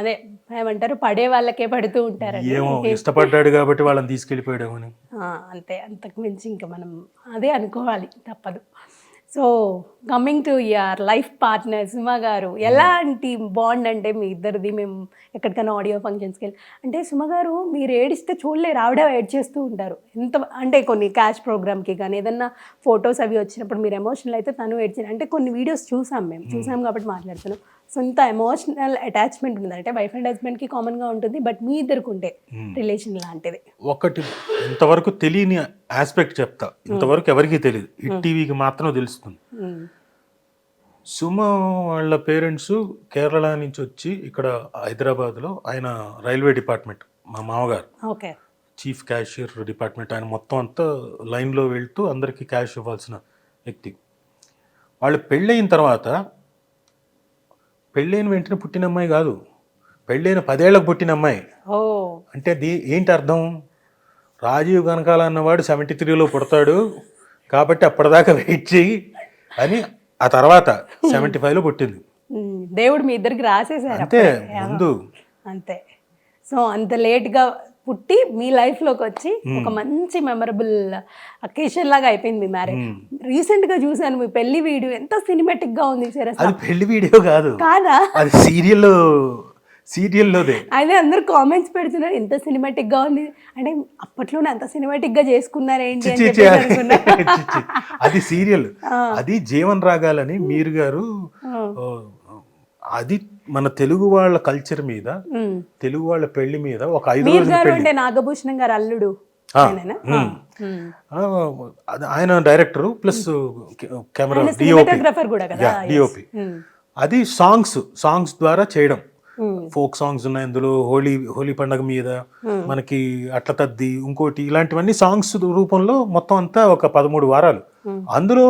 అదే ఏమంటారు, పడే వాళ్ళకే పడుతూ ఉంటారు. ఏమో ఇష్టపడ్డాడు కాబట్టి వాళ్ళని తీసుకెళ్ళిపోయాడు అని అంతే, అంతకు మించి ఇంకా మనం అదే అనుకోవాలి, తప్పదు. So coming to your life partner Suma గారు, ఎలాంటి బాండ్ అంటే మీ ఇద్దరిది? మేము ఎక్కడికైనా ఆడియో ఫంక్షన్స్కి వెళ్ళి అంటే సుమా గారు మీరు ఏడిస్తే చూడలేరు, ఆవిడ ఏడ్ చేస్తూ ఉంటారు. ఎంత అంటే కొన్ని క్యాష్ ప్రోగ్రామ్కి కానీ ఏదన్నా ఫొటోస్ అవి వచ్చినప్పుడు మీరు ఎమోషనల్ అయితే తను ఏడ్చింది. అంటే కొన్ని వీడియోస్ చూసాం కాబట్టి మాట్లాడుతున్నాం. సో ఇంత ఎమోషనల్ అటాచ్మెంట్ ఉంది అంటే వైఫ్ అండ్ హస్బెండ్కి కామన్గా ఉంటుంది, బట్ మీ ఇద్దరికి ఉండే రిలేషన్ లాంటిది. ఒకటి ఇంతవరకు తెలియని ఆస్పెక్ట్ చెప్తా, ఇంతవరకు ఎవరికి తెలియదు, హిట్ టీవీకి మాత్రం తెలుస్తుంది. సుమ వాళ్ళ పేరెంట్స్ కేరళ నుంచి వచ్చి ఇక్కడ హైదరాబాద్లో, ఆయన రైల్వే డిపార్ట్మెంట్, మా మామగారు చీఫ్ క్యాషియర్ డిపార్ట్మెంట్, ఆయన మొత్తం అంతా లైన్లో వెళ్తూ అందరికీ క్యాష్ ఇవ్వాల్సిన వ్యక్తి. వాళ్ళు పెళ్ళయిన తర్వాత, పెళ్ళైన వెంటనే పుట్టిన అమ్మాయి కాదు, పెళ్ళైన 10 ఏళ్లకు పుట్టిన అమ్మాయి. అంటే అది ఏంటి అర్థం? రాజీవ్ కనకాల అన్నవాడు 73లో పుడతాడు కాబట్టి అప్పటిదాకా వెయిట్ చేయి అని, ఆ తర్వాత 75లో పుట్టింది. దేవుడు మీ ఇద్దరికి రాసేసారు అంతే ముందు. అంతే. సో అంత లేట్గా పుట్టి మీ లైఫ్లోకి వచ్చి ఒక మంచి మెమరబుల్ అకేషన్ లాగా అయిపోయింది మీ మ్యారేజ్. రీసెంట్గా చూసాను మీ పెళ్లి వీడియో, ఎంత సినిమాటిక్గా ఉంది సార్. అది పెళ్లి వీడియో కాదా, అది సీరియల్లోదే. అదే అందరూ కామెంట్స్ పెడుతున్నారు ఎంత సినిమాటిక్గా ఉంది అంటే, అప్పట్లోనే అంత సినిమాటిక్గా చేసుకున్నారు ఏంటి అని చెప్పి. అది సీరియల్, అది జీవన్ రాగాలని మీరు గారు, అది మన తెలుగు వాళ్ళ కల్చర్ మీద, తెలుగు వాళ్ళ పెళ్లి మీద ఒక 5 రోజులు అంటే నాగభూషణం గారు అల్లుడు ఆయన డైరెక్టర్ ప్లస్ కెమెరా డిఓపి. అది సాంగ్స్ ద్వారా చేయడం. ఫోక్ సాంగ్స్ ఉన్నాయి అందులో, హోలీ పండగ మీద మనకి అట్ల తద్ది, ఇంకోటి ఇలాంటివన్నీ సాంగ్స్ రూపంలో మొత్తం అంతా ఒక 13 వారాలు. అందులో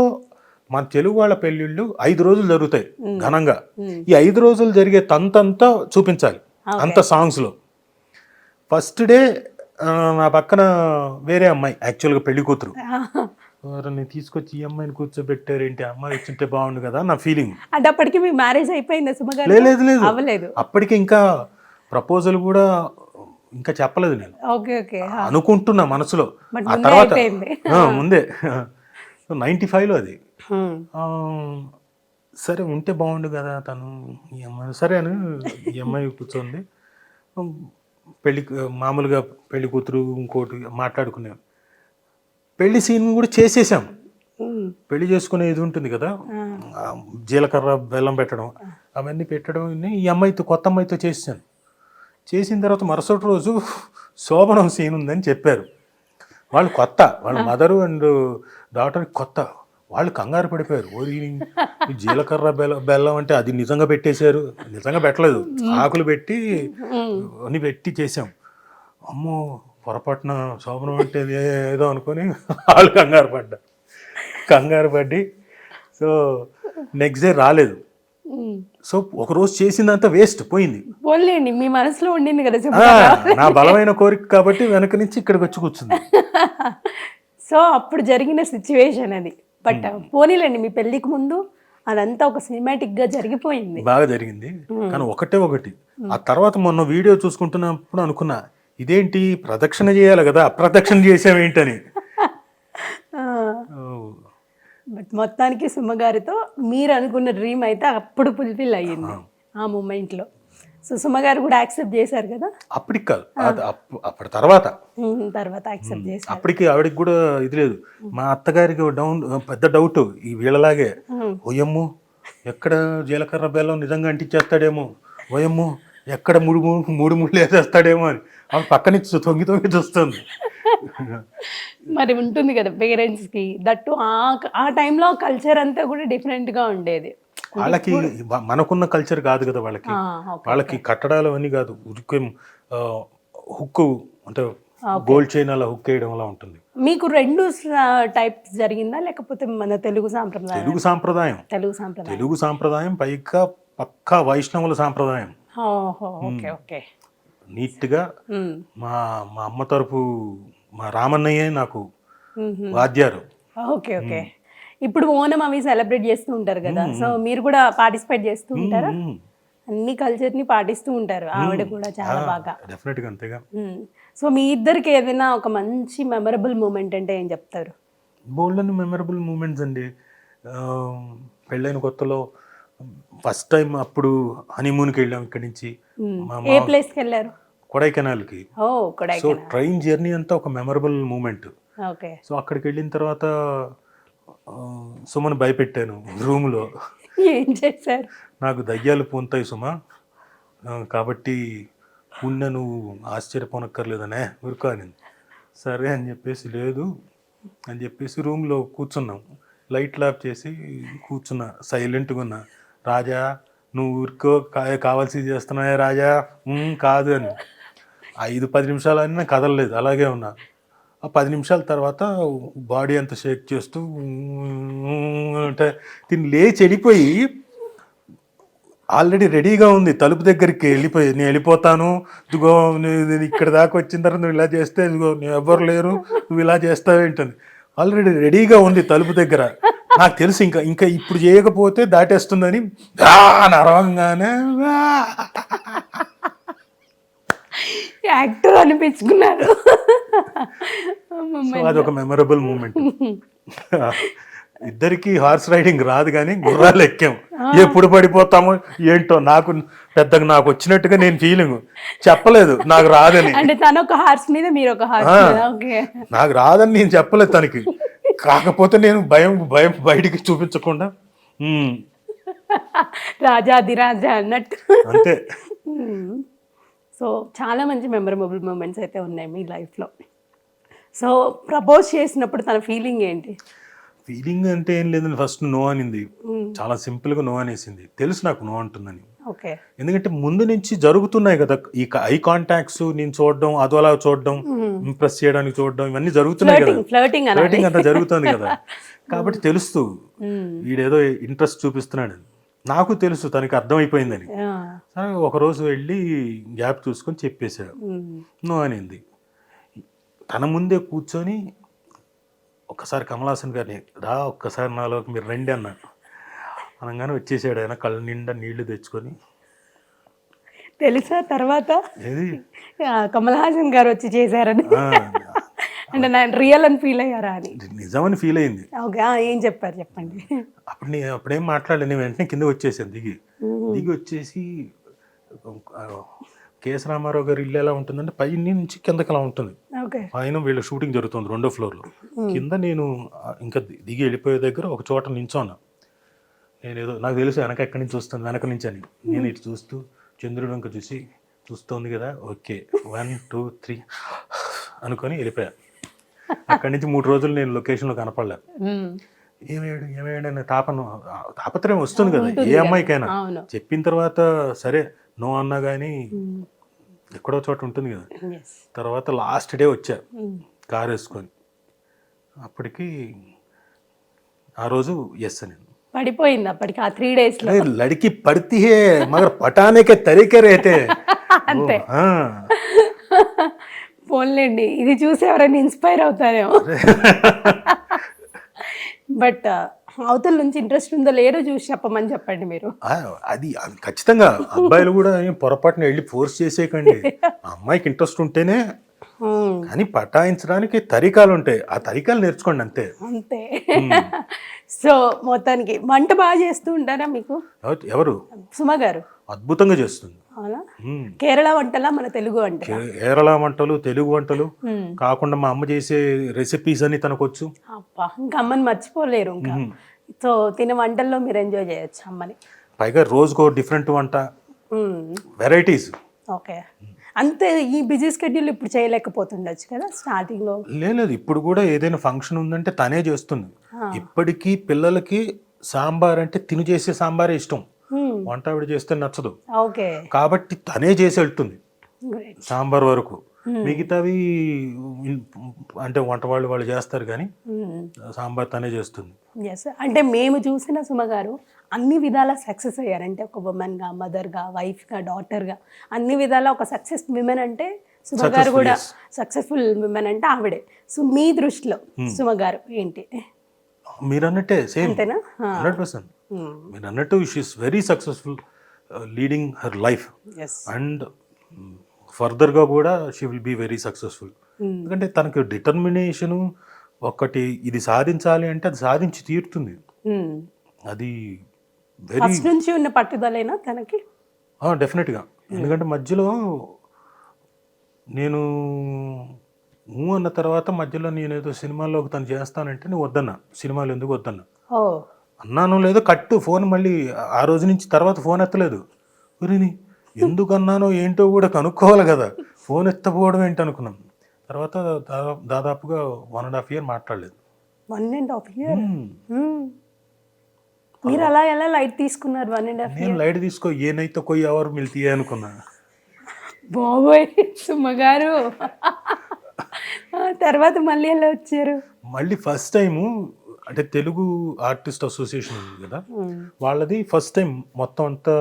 మన తెలుగు వాళ్ళ పెళ్ళిళ్ళు 5 రోజులు జరుగుతాయి ఘనంగా. ఈ 5 రోజులు జరిగే తంతంతా చూపించాలి అంత సాంగ్స్లో. ఫస్ట్ డే నా పక్కన వేరే అమ్మాయి, యాక్చువల్గా పెళ్లి కూతురు, ఎవరిని తీసుకొచ్చి ఈ అమ్మాయిని కూర్చోబెట్టారేంటి, అమ్మాయి వచ్చింటే బాగుండు కదా నా ఫీలింగ్. అంటే అప్పటికి మీ మ్యారేజ్ అయిపోయింది? లేదు, అప్పటికి ఇంకా ప్రపోజల్ కూడా ఇంకా చెప్పలేదు నేను, అనుకుంటున్నా మనసులో. ఆ తర్వాత ముందే 95లో అది. సరే ఉంటే బాగుండు కదా తను, ఈ అమ్మాయి సరే అని ఈ అమ్మాయి కూర్చోంది. మామూలుగా పెళ్లి కూతురు ఇంకోటి మాట్లాడుకునేవి. పెళ్లి సీన్ కూడా చేసేసాం. పెళ్లి చేసుకునే ఇది ఉంటుంది కదా, జీలకర్ర బెల్లం పెట్టడం అవన్నీ పెట్టడం, ఈ అమ్మాయితో కొత్త అమ్మాయితో చేసాను. చేసిన తర్వాత మరుసటి రోజు శోభనం సీన్ ఉందని చెప్పారు. వాళ్ళు కొత్త, వాళ్ళ మదరు అండ్ డాటర్ కొత్త, వాళ్ళు కంగారు పడిపోయారు. జీలకర్ర బెల్లం అంటే అది నిజంగా పెట్టేశారు, నిజంగా పెట్టలేదు, ఆకులు పెట్టి అన్ని పెట్టి చేసాం. అమ్మో పొరపాటున శోభనం అంటే ఏదో అనుకొని వాళ్ళు కంగారు పడ్డి సో నెక్స్ట్ డే రాలేదు. సో ఒక రోజు చేసిందంతా వేస్ట్ పోయింది. పోన్లేండి, మీ మనసులో ఉండింది కదా ఆ, సుమగారు. నా బలమైన కోరిక కాబట్టి వెనక నుంచి ఇక్కడికి వచ్చి కూర్చుంది. సో అప్పుడు జరిగిన సిచ్యువేషన్ అది. బట్ పోనీలేండి, మీ పెళ్ళికి ముందు అదంతా ఒక సినిమాటిక్ గా జరిగిపోయింది. బాగా జరిగింది. కానీ ఒకటి ఆ తర్వాత మొన్న వీడియో చూసుకుంటున్నప్పుడు అనుకున్నా, ఇదేంటి ప్రదక్షిణ చేయాలి కదా, అప్రదక్షిణ చేసామేంటని. బట్ మొత్తానికి సుమగారితో మీరు అనుకున్న డ్రీమ్ అయితే అప్పుడు ఫుల్ఫిల్ అయ్యింది ఆ మూమెంట్లో. సో సుమగారు కూడా యాక్సెప్ట్ చేశారు కదా? అప్పటికి కాదు, అప్పటి తర్వాత తర్వాత యాక్సెప్ట్ చేశారు. అప్పటికి ఆవిడకి కూడా ఇది లేదు. మా అత్తగారికి పెద్ద డౌట్, ఈ వీళ్ళలాగే, ఓయమ్ము ఎక్కడ జీలకర్ర బెల్లం నిజంగా అంటించేస్తాడేమో, ఓయమ్ము ఎక్కడ మూడు ముళ్ళు వేసేస్తాడేమో అని ఆమె పక్క నుంచి తొంగి చూస్తుంది. మరి ఉంటుంది కదా పేరెంట్స్ కి, దట్టు ఆ టైంలో కల్చర్ అంతా కూడా డిఫరెంట్ గా ఉండేది. వాళ్ళకి మనకున్న కల్చర్ కాదు కదా వాళ్ళకి. వాళ్ళకి కట్టడాలు అవన్నీ కాదు, ఉరికేం హుక్కు అంటే గోల్డ్ చైన్ అలా హుక్ వేయడం అలా ఉంటుంది. మీకు రెండు టైప్స్ జరిగిందా, లేకపోతే మన తెలుగు సాంప్రదాయం? తెలుగు సాంప్రదాయం పైగా పక్కా వైష్ణవుల సాంప్రదాయం. Okay okay. నీట్గా మా అమ్మ తరపు మా రామన్నయ్యే నాకు వాద్యారు. Okay okay. ఇప్పుడు ఓనం అవి సెలబ్రేట్ చేస్తూ ఉంటారు కదా, సో మీరు కూడా పార్టిసిపేట్ చేస్తూ ఉంటారా? అన్ని కల్చర్ ని పాటిస్తూ ఉంటారు ఆవిడ కూడా చాలా బాగా. డెఫినెట్ గా అంతేగా. సో మీ ఇద్దరికి ఏదైనా ఒక మంచి మెమరబుల్ మూమెంట్ అంటే ఏం చెప్తారు? బోల్డ్ మెమరబుల్ మూమెంట్స్ అండి. పెళ్ళైన కొత్తలో ఫస్ట్ టైం అప్పుడు హనీమూన్కి వెళ్ళాం ఇక్కడి నుంచి. ఏ ప్లేస్కి వెళ్ళారు? కొడైకెనాల్కి. సో ట్రైన్ జర్నీ అంతా ఒక మెమరబుల్ మూమెంట్. సో అక్కడికి వెళ్ళిన తర్వాత సుమను భయపెట్టాను రూమ్లో. ఏం చేశారు? నాకు దయ్యాలు పూంతాయి సుమ, కాబట్టి పుణ్య నువ్వు ఆశ్చర్యపోనక్కర్లేదనే ఊరుకో అని. సరే అని చెప్పేసి లేదు అని చెప్పేసి రూమ్లో కూర్చున్నాం, లైట్లు ఆఫ్ చేసి కూర్చున్నా, సైలెంట్గా ఉన్నా. రాజా నువ్వు ఊరికో కావాల్సింది చేస్తున్నాయా రాజా? కాదు అని 5-10 నిమిషాలు అయినా కదలలేదు, అలాగే ఉన్నా. ఆ 10 నిమిషాల తర్వాత బాడీ అంతా షేక్ చేస్తూ అంటే తిని లేచి వెళ్ళిపోయి, ఆల్రెడీ రెడీగా ఉంది తలుపు దగ్గరికి వెళ్ళిపోయి, నేను వెళ్ళిపోతాను, ఇదిగో ఇక్కడ దాకా వచ్చిన తర్వాత నువ్వు ఇలా చేస్తే ఇదిగో ఎవరు లేరు, నువ్వు ఇలా చేస్తావేంటని ఆల్రెడీ రెడీగా ఉంది తలుపు దగ్గర. నాకు తెలుసు ఇంకా ఇప్పుడు చేయకపోతే దాటేస్తుందని అరవంగానే యాక్టర్ అనిపించుకున్నారు. అదొక మెమరబుల్ మూమెంట్. ఇద్దరికి హార్స్ రైడింగ్ రాదు కానీ గుర్రాలు ఎక్కాం. ఎప్పుడు పడిపోతామో ఏంటో నాకు పెద్దగా నాకు వచ్చినట్టుగా నేను ఫీలింగ్ చెప్పలేదు, నాకు రాదని. అంటే తను ఒక హార్స్ మీద మీరు ఒక హార్స్ మీద. ఓకే. నాకు రాదని నేను చెప్పలేదు తనకి, కాకపోతే నేను భయం బయటికి చూపించకుండా రాజాదిరాజా అన్నట్టు అంతే. సో చాలా మంచి మెమరబుల్ మూమెంట్స్ అయితే ఉన్నాయి మీ లైఫ్లో. సో ప్రపోజ్ చేసినప్పుడు తన ఫీలింగ్ ఏంటి? ఫీలింగ్ అంటే ఏం లేదండి, ఫస్ట్ నో అనింది. చాలా సింపుల్గా నో అనేసింది. తెలుసు నాకు నో అంటుందని. ఓకే. ఎందుకంటే ముందు నుంచి జరుగుతున్నాయి కదా ఈ ఐ కాంటాక్ట్స్, నేను చూడడం, అదోలా చూడడం, ఇంప్రెస్ చేయడానికి చూడడం, ఇవన్నీ జరుగుతున్నాయి కదా, ఫ్లర్టింగ్ అంతా జరుగుతుంది కదా. కాబట్టి తెలుస్తూ వీడేదో ఇంట్రెస్ట్ చూపిస్తున్నాడు, నాకు తెలుసు తనకి అర్థమైపోయిందని. సరే ఒకరోజు వెళ్ళి గ్యాప్ చూసుకొని చెప్పేశాడు, నో అనింది. తన ముందే కూర్చొని ఒక్కసారి కమల్ హాసన్ గారిని రా ఒక్కసారి నాలోకి మీరు రండి అన్నాడు. అనగానే వచ్చేసాడు ఆయన, కళ్ళ నిండా నీళ్లు తెచ్చుకొని. తెలుసా తర్వాత ఏది కమల్ హాసన్ గారు వచ్చి చేశారని? అంటే నేను రియల్ అని ఫీల్ అయ్యారా అని? నిజమని ఫీల్ అయింది. ఓకే, ఏం చెప్పారు చెప్పండి. అప్పుడేం మాట్లాడలేదు, నేను వెంటనే కింద వచ్చేసాను. దిగి వచ్చేసి కేఎస్ రామారావు గారి ఇల్లు ఎలా ఉంటుందంటే పై నుంచి కిందకి అలా ఉంటుంది. పైన వీళ్ళ షూటింగ్ జరుగుతుంది 2వ ఫ్లోర్లో. కింద నేను ఇంకా దిగి వెళ్ళిపోయే దగ్గర ఒక చోట నించోన్నా. నేనేదో నాకు తెలుసు వెనక ఎక్కడి నుంచి వస్తుంది, వెనక నుంచి అని. నేను ఇటు చూస్తూ చంద్రుడు ఇంకా చూస్తుంది కదా, ఓకే 1 2 3 అనుకొని వెళ్ళిపోయా. అక్కడి నుంచి 3 రోజులు నేను లొకేషన్లో కనపడలే. ఏమేడు అనే తాపత్రయం వస్తుంది కదా ఏ అమ్మాయికైనా. చెప్పిన తర్వాత సరే నో అన్నా కానీ ఎక్కడో చోట ఉంటుంది కదా. తర్వాత లాస్ట్ డే వచ్చా కారు వేసుకొని. అప్పటికి ఆ రోజు ఎస్ అని పడిపోయింది అప్పటికి ఆ 3 days లో. अरे लड़की पढ़ती है मगर पटाने के तरीके रहते हैं అంతే. हाँ పోన్లేండి ఇది చూసి ఎవరైనా ఇన్స్పైర్ అవుతారేమో. బట్ అవతల నుంచి ఇంట్రెస్ట్ ఉందో లేదో చూసి చెప్పమని చెప్పండి మీరు. అది ఖచ్చితంగా అబ్బాయిలు కూడా ఏం పొరపాటున వెళ్ళి ఫోర్స్ చేసేయకండి. ఆ అమ్మాయికి ఇంట్రెస్ట్ ఉంటేనే, కానీ పటాయించడానికి తరీకాలు ఉంటాయి, ఆ తరీకాలు నేర్చుకోండి అంతే. అంతే. సో మొత్తానికి వంట బాగా చేస్తూ ఉంటారా మీకు? ఎవరు? సుమ గారు అద్భుతంగా చేస్తుంది. అవునా? కేరళ వంటలా మన తెలుగు వంట? కేరళ వంటలు, తెలుగు వంటలు కాకుండా మా అమ్మ చేసే రెసిపీస్ అని తనకొచ్చు. అబ్బా, ఇంకా అమ్మని మర్చిపోలేరు ఇంకా. సో తినే వంటల్లో మీరు ఎంజాయ్ చేయొచ్చు అమ్మని. పైగా రోజుకో డిఫరెంట్ వంట, వెరైటీస్. ఓకే. అంతే, ఈ బిజీ స్కెడ్యూల్ ఇప్పుడు చేయలేకపోతుండొచ్చు కదా స్టార్టింగ్ లో? లేదు, ఇప్పుడు కూడా ఏదైనా ఫంక్షన్ ఉందంటే తనే చేస్తుంది. ఇప్పటికీ పిల్లలకి సాంబార్ అంటే తిని చేసే సాంబారే ఇష్టం, వంట ఆవిడ చేస్తే నచ్చదు. ఓకే. కాబట్టి తనే చేసి వెళ్తుంది Great. సాంబార్ వరకు. మిగతావి అంటే వంట వాళ్ళు చేస్తారు, కానీ సాంబార్ తనే చేస్తుంది. ఎస్, అంటే మేము చూసిన సుమ గారు అన్ని విధాల సక్సెస్ అయ్యారు. అంటే ఒక ఉమెన్గా, మదర్గా, వైఫ్గా, డాటర్గా అన్ని విధాల ఒక సక్సెస్ విమెన్ అంటే సుమ గారు కూడా సక్సెస్ఫుల్ విమెన్ అంటే ఆవిడే. సో మీ దృష్టిలో సుమ గారు ఏంటి? మీరు అన్నట్టే సేమ్, అంతేనా? 100%. మీరు అన్నట్టు she is very successful leading her life, yes. And ఫర్దర్గా కూడా she will be very successful. ఎందుకంటే తనకి డిటర్మినేషను ఒకటి, ఇది సాధించాలి అంటే అది సాధించి తీరుతుంది. అది వెరీ ఫస్ట్ నుంచి ఉన్న పట్టుదలేనా తనకి? డెఫినెట్గా. ఎందుకంటే మధ్యలో నేను అన్న తర్వాత మధ్యలో నేనేదో సినిమాల్లోకి తను చేస్తానంటే నేను వద్దన్నా. సినిమాలు ఎందుకు వద్దన్నా అన్నాను, లేదో కట్టు ఫోన్. మళ్ళీ ఆ రోజు నుంచి తర్వాత ఫోన్ ఎత్తలేదు. ఊరిని ఎందుకు అన్నానో ఏంటో కూడా కనుక్కోవాలి కదా, ఫోన్ ఎత్తపోవడం ఏంటి అనుకున్నాను. తర్వాత దాదాపుగా 1.5 year మాట్లాడలేదు. 1.5 year? మీరు అలా ఎలా లైట్ తీసుకున్నారు 1.5 year? నేను లైట్ తీసుకో, ఏనైతే కొయ్యి అవర్ మిల్తీ అనుకున్నా. బాబోయ్ సుమ గారు. తర్వాత మళ్ళీ ఎలా వచ్చారు? మళ్ళీ ఫస్ట్ టైము అంటే తెలుగు ఆర్టిస్ట్ అసోసియేషన్ ఉంది కదా, వాళ్ళది ఫస్ట్ టైం మొత్తం అంతా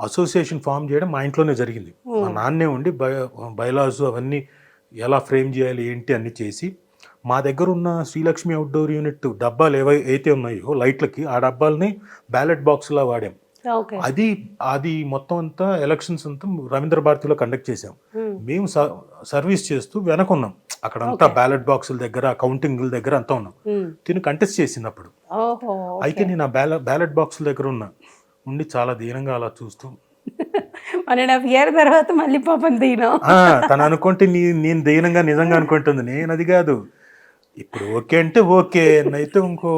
అసోసియేషన్ ఫామ్ చేయడం మా ఇంట్లోనే జరిగింది. మా నాన్నే ఉండి బైలాస్ అవన్నీ ఎలా ఫ్రేమ్ చేయాలి ఏంటి అన్ని చేసి, మా దగ్గర ఉన్న శ్రీలక్ష్మి అవుట్డోర్ యూనిట్ డబ్బాలు ఏవైతే ఉన్నాయో లైట్లకి, ఆ డబ్బాలని బ్యాలెట్ బాక్స్లా వాడాం. అది మొత్తం అంతా ఎలక్షన్స్ అంతా రవీంద్ర భారతిలో కండక్ట్ చేసాం. మేము సర్వీస్ చేస్తూ వెనకున్నాం, అక్కడంతా బ్యాలెట్ బాక్సుల దగ్గర, కౌంటింగ్ల దగ్గర అంతా ఉన్నాం. తిని కంటెస్ట్ చేసింది అప్పుడు. అయితే నేను ఆ బ్యాలెట్ బాక్సుల దగ్గర ఉండి చాలా దీనంగా అలా చూస్తూ 1.5 year తర్వాత మళ్ళీ పాపం దీనం. తను అనుకుంటే నేను దీనంగా నిజంగా అనుకుంటుంది, నేను అది కాదు. ఇప్పుడు ఓకే అంటే ఓకే, అయితే ఇంకో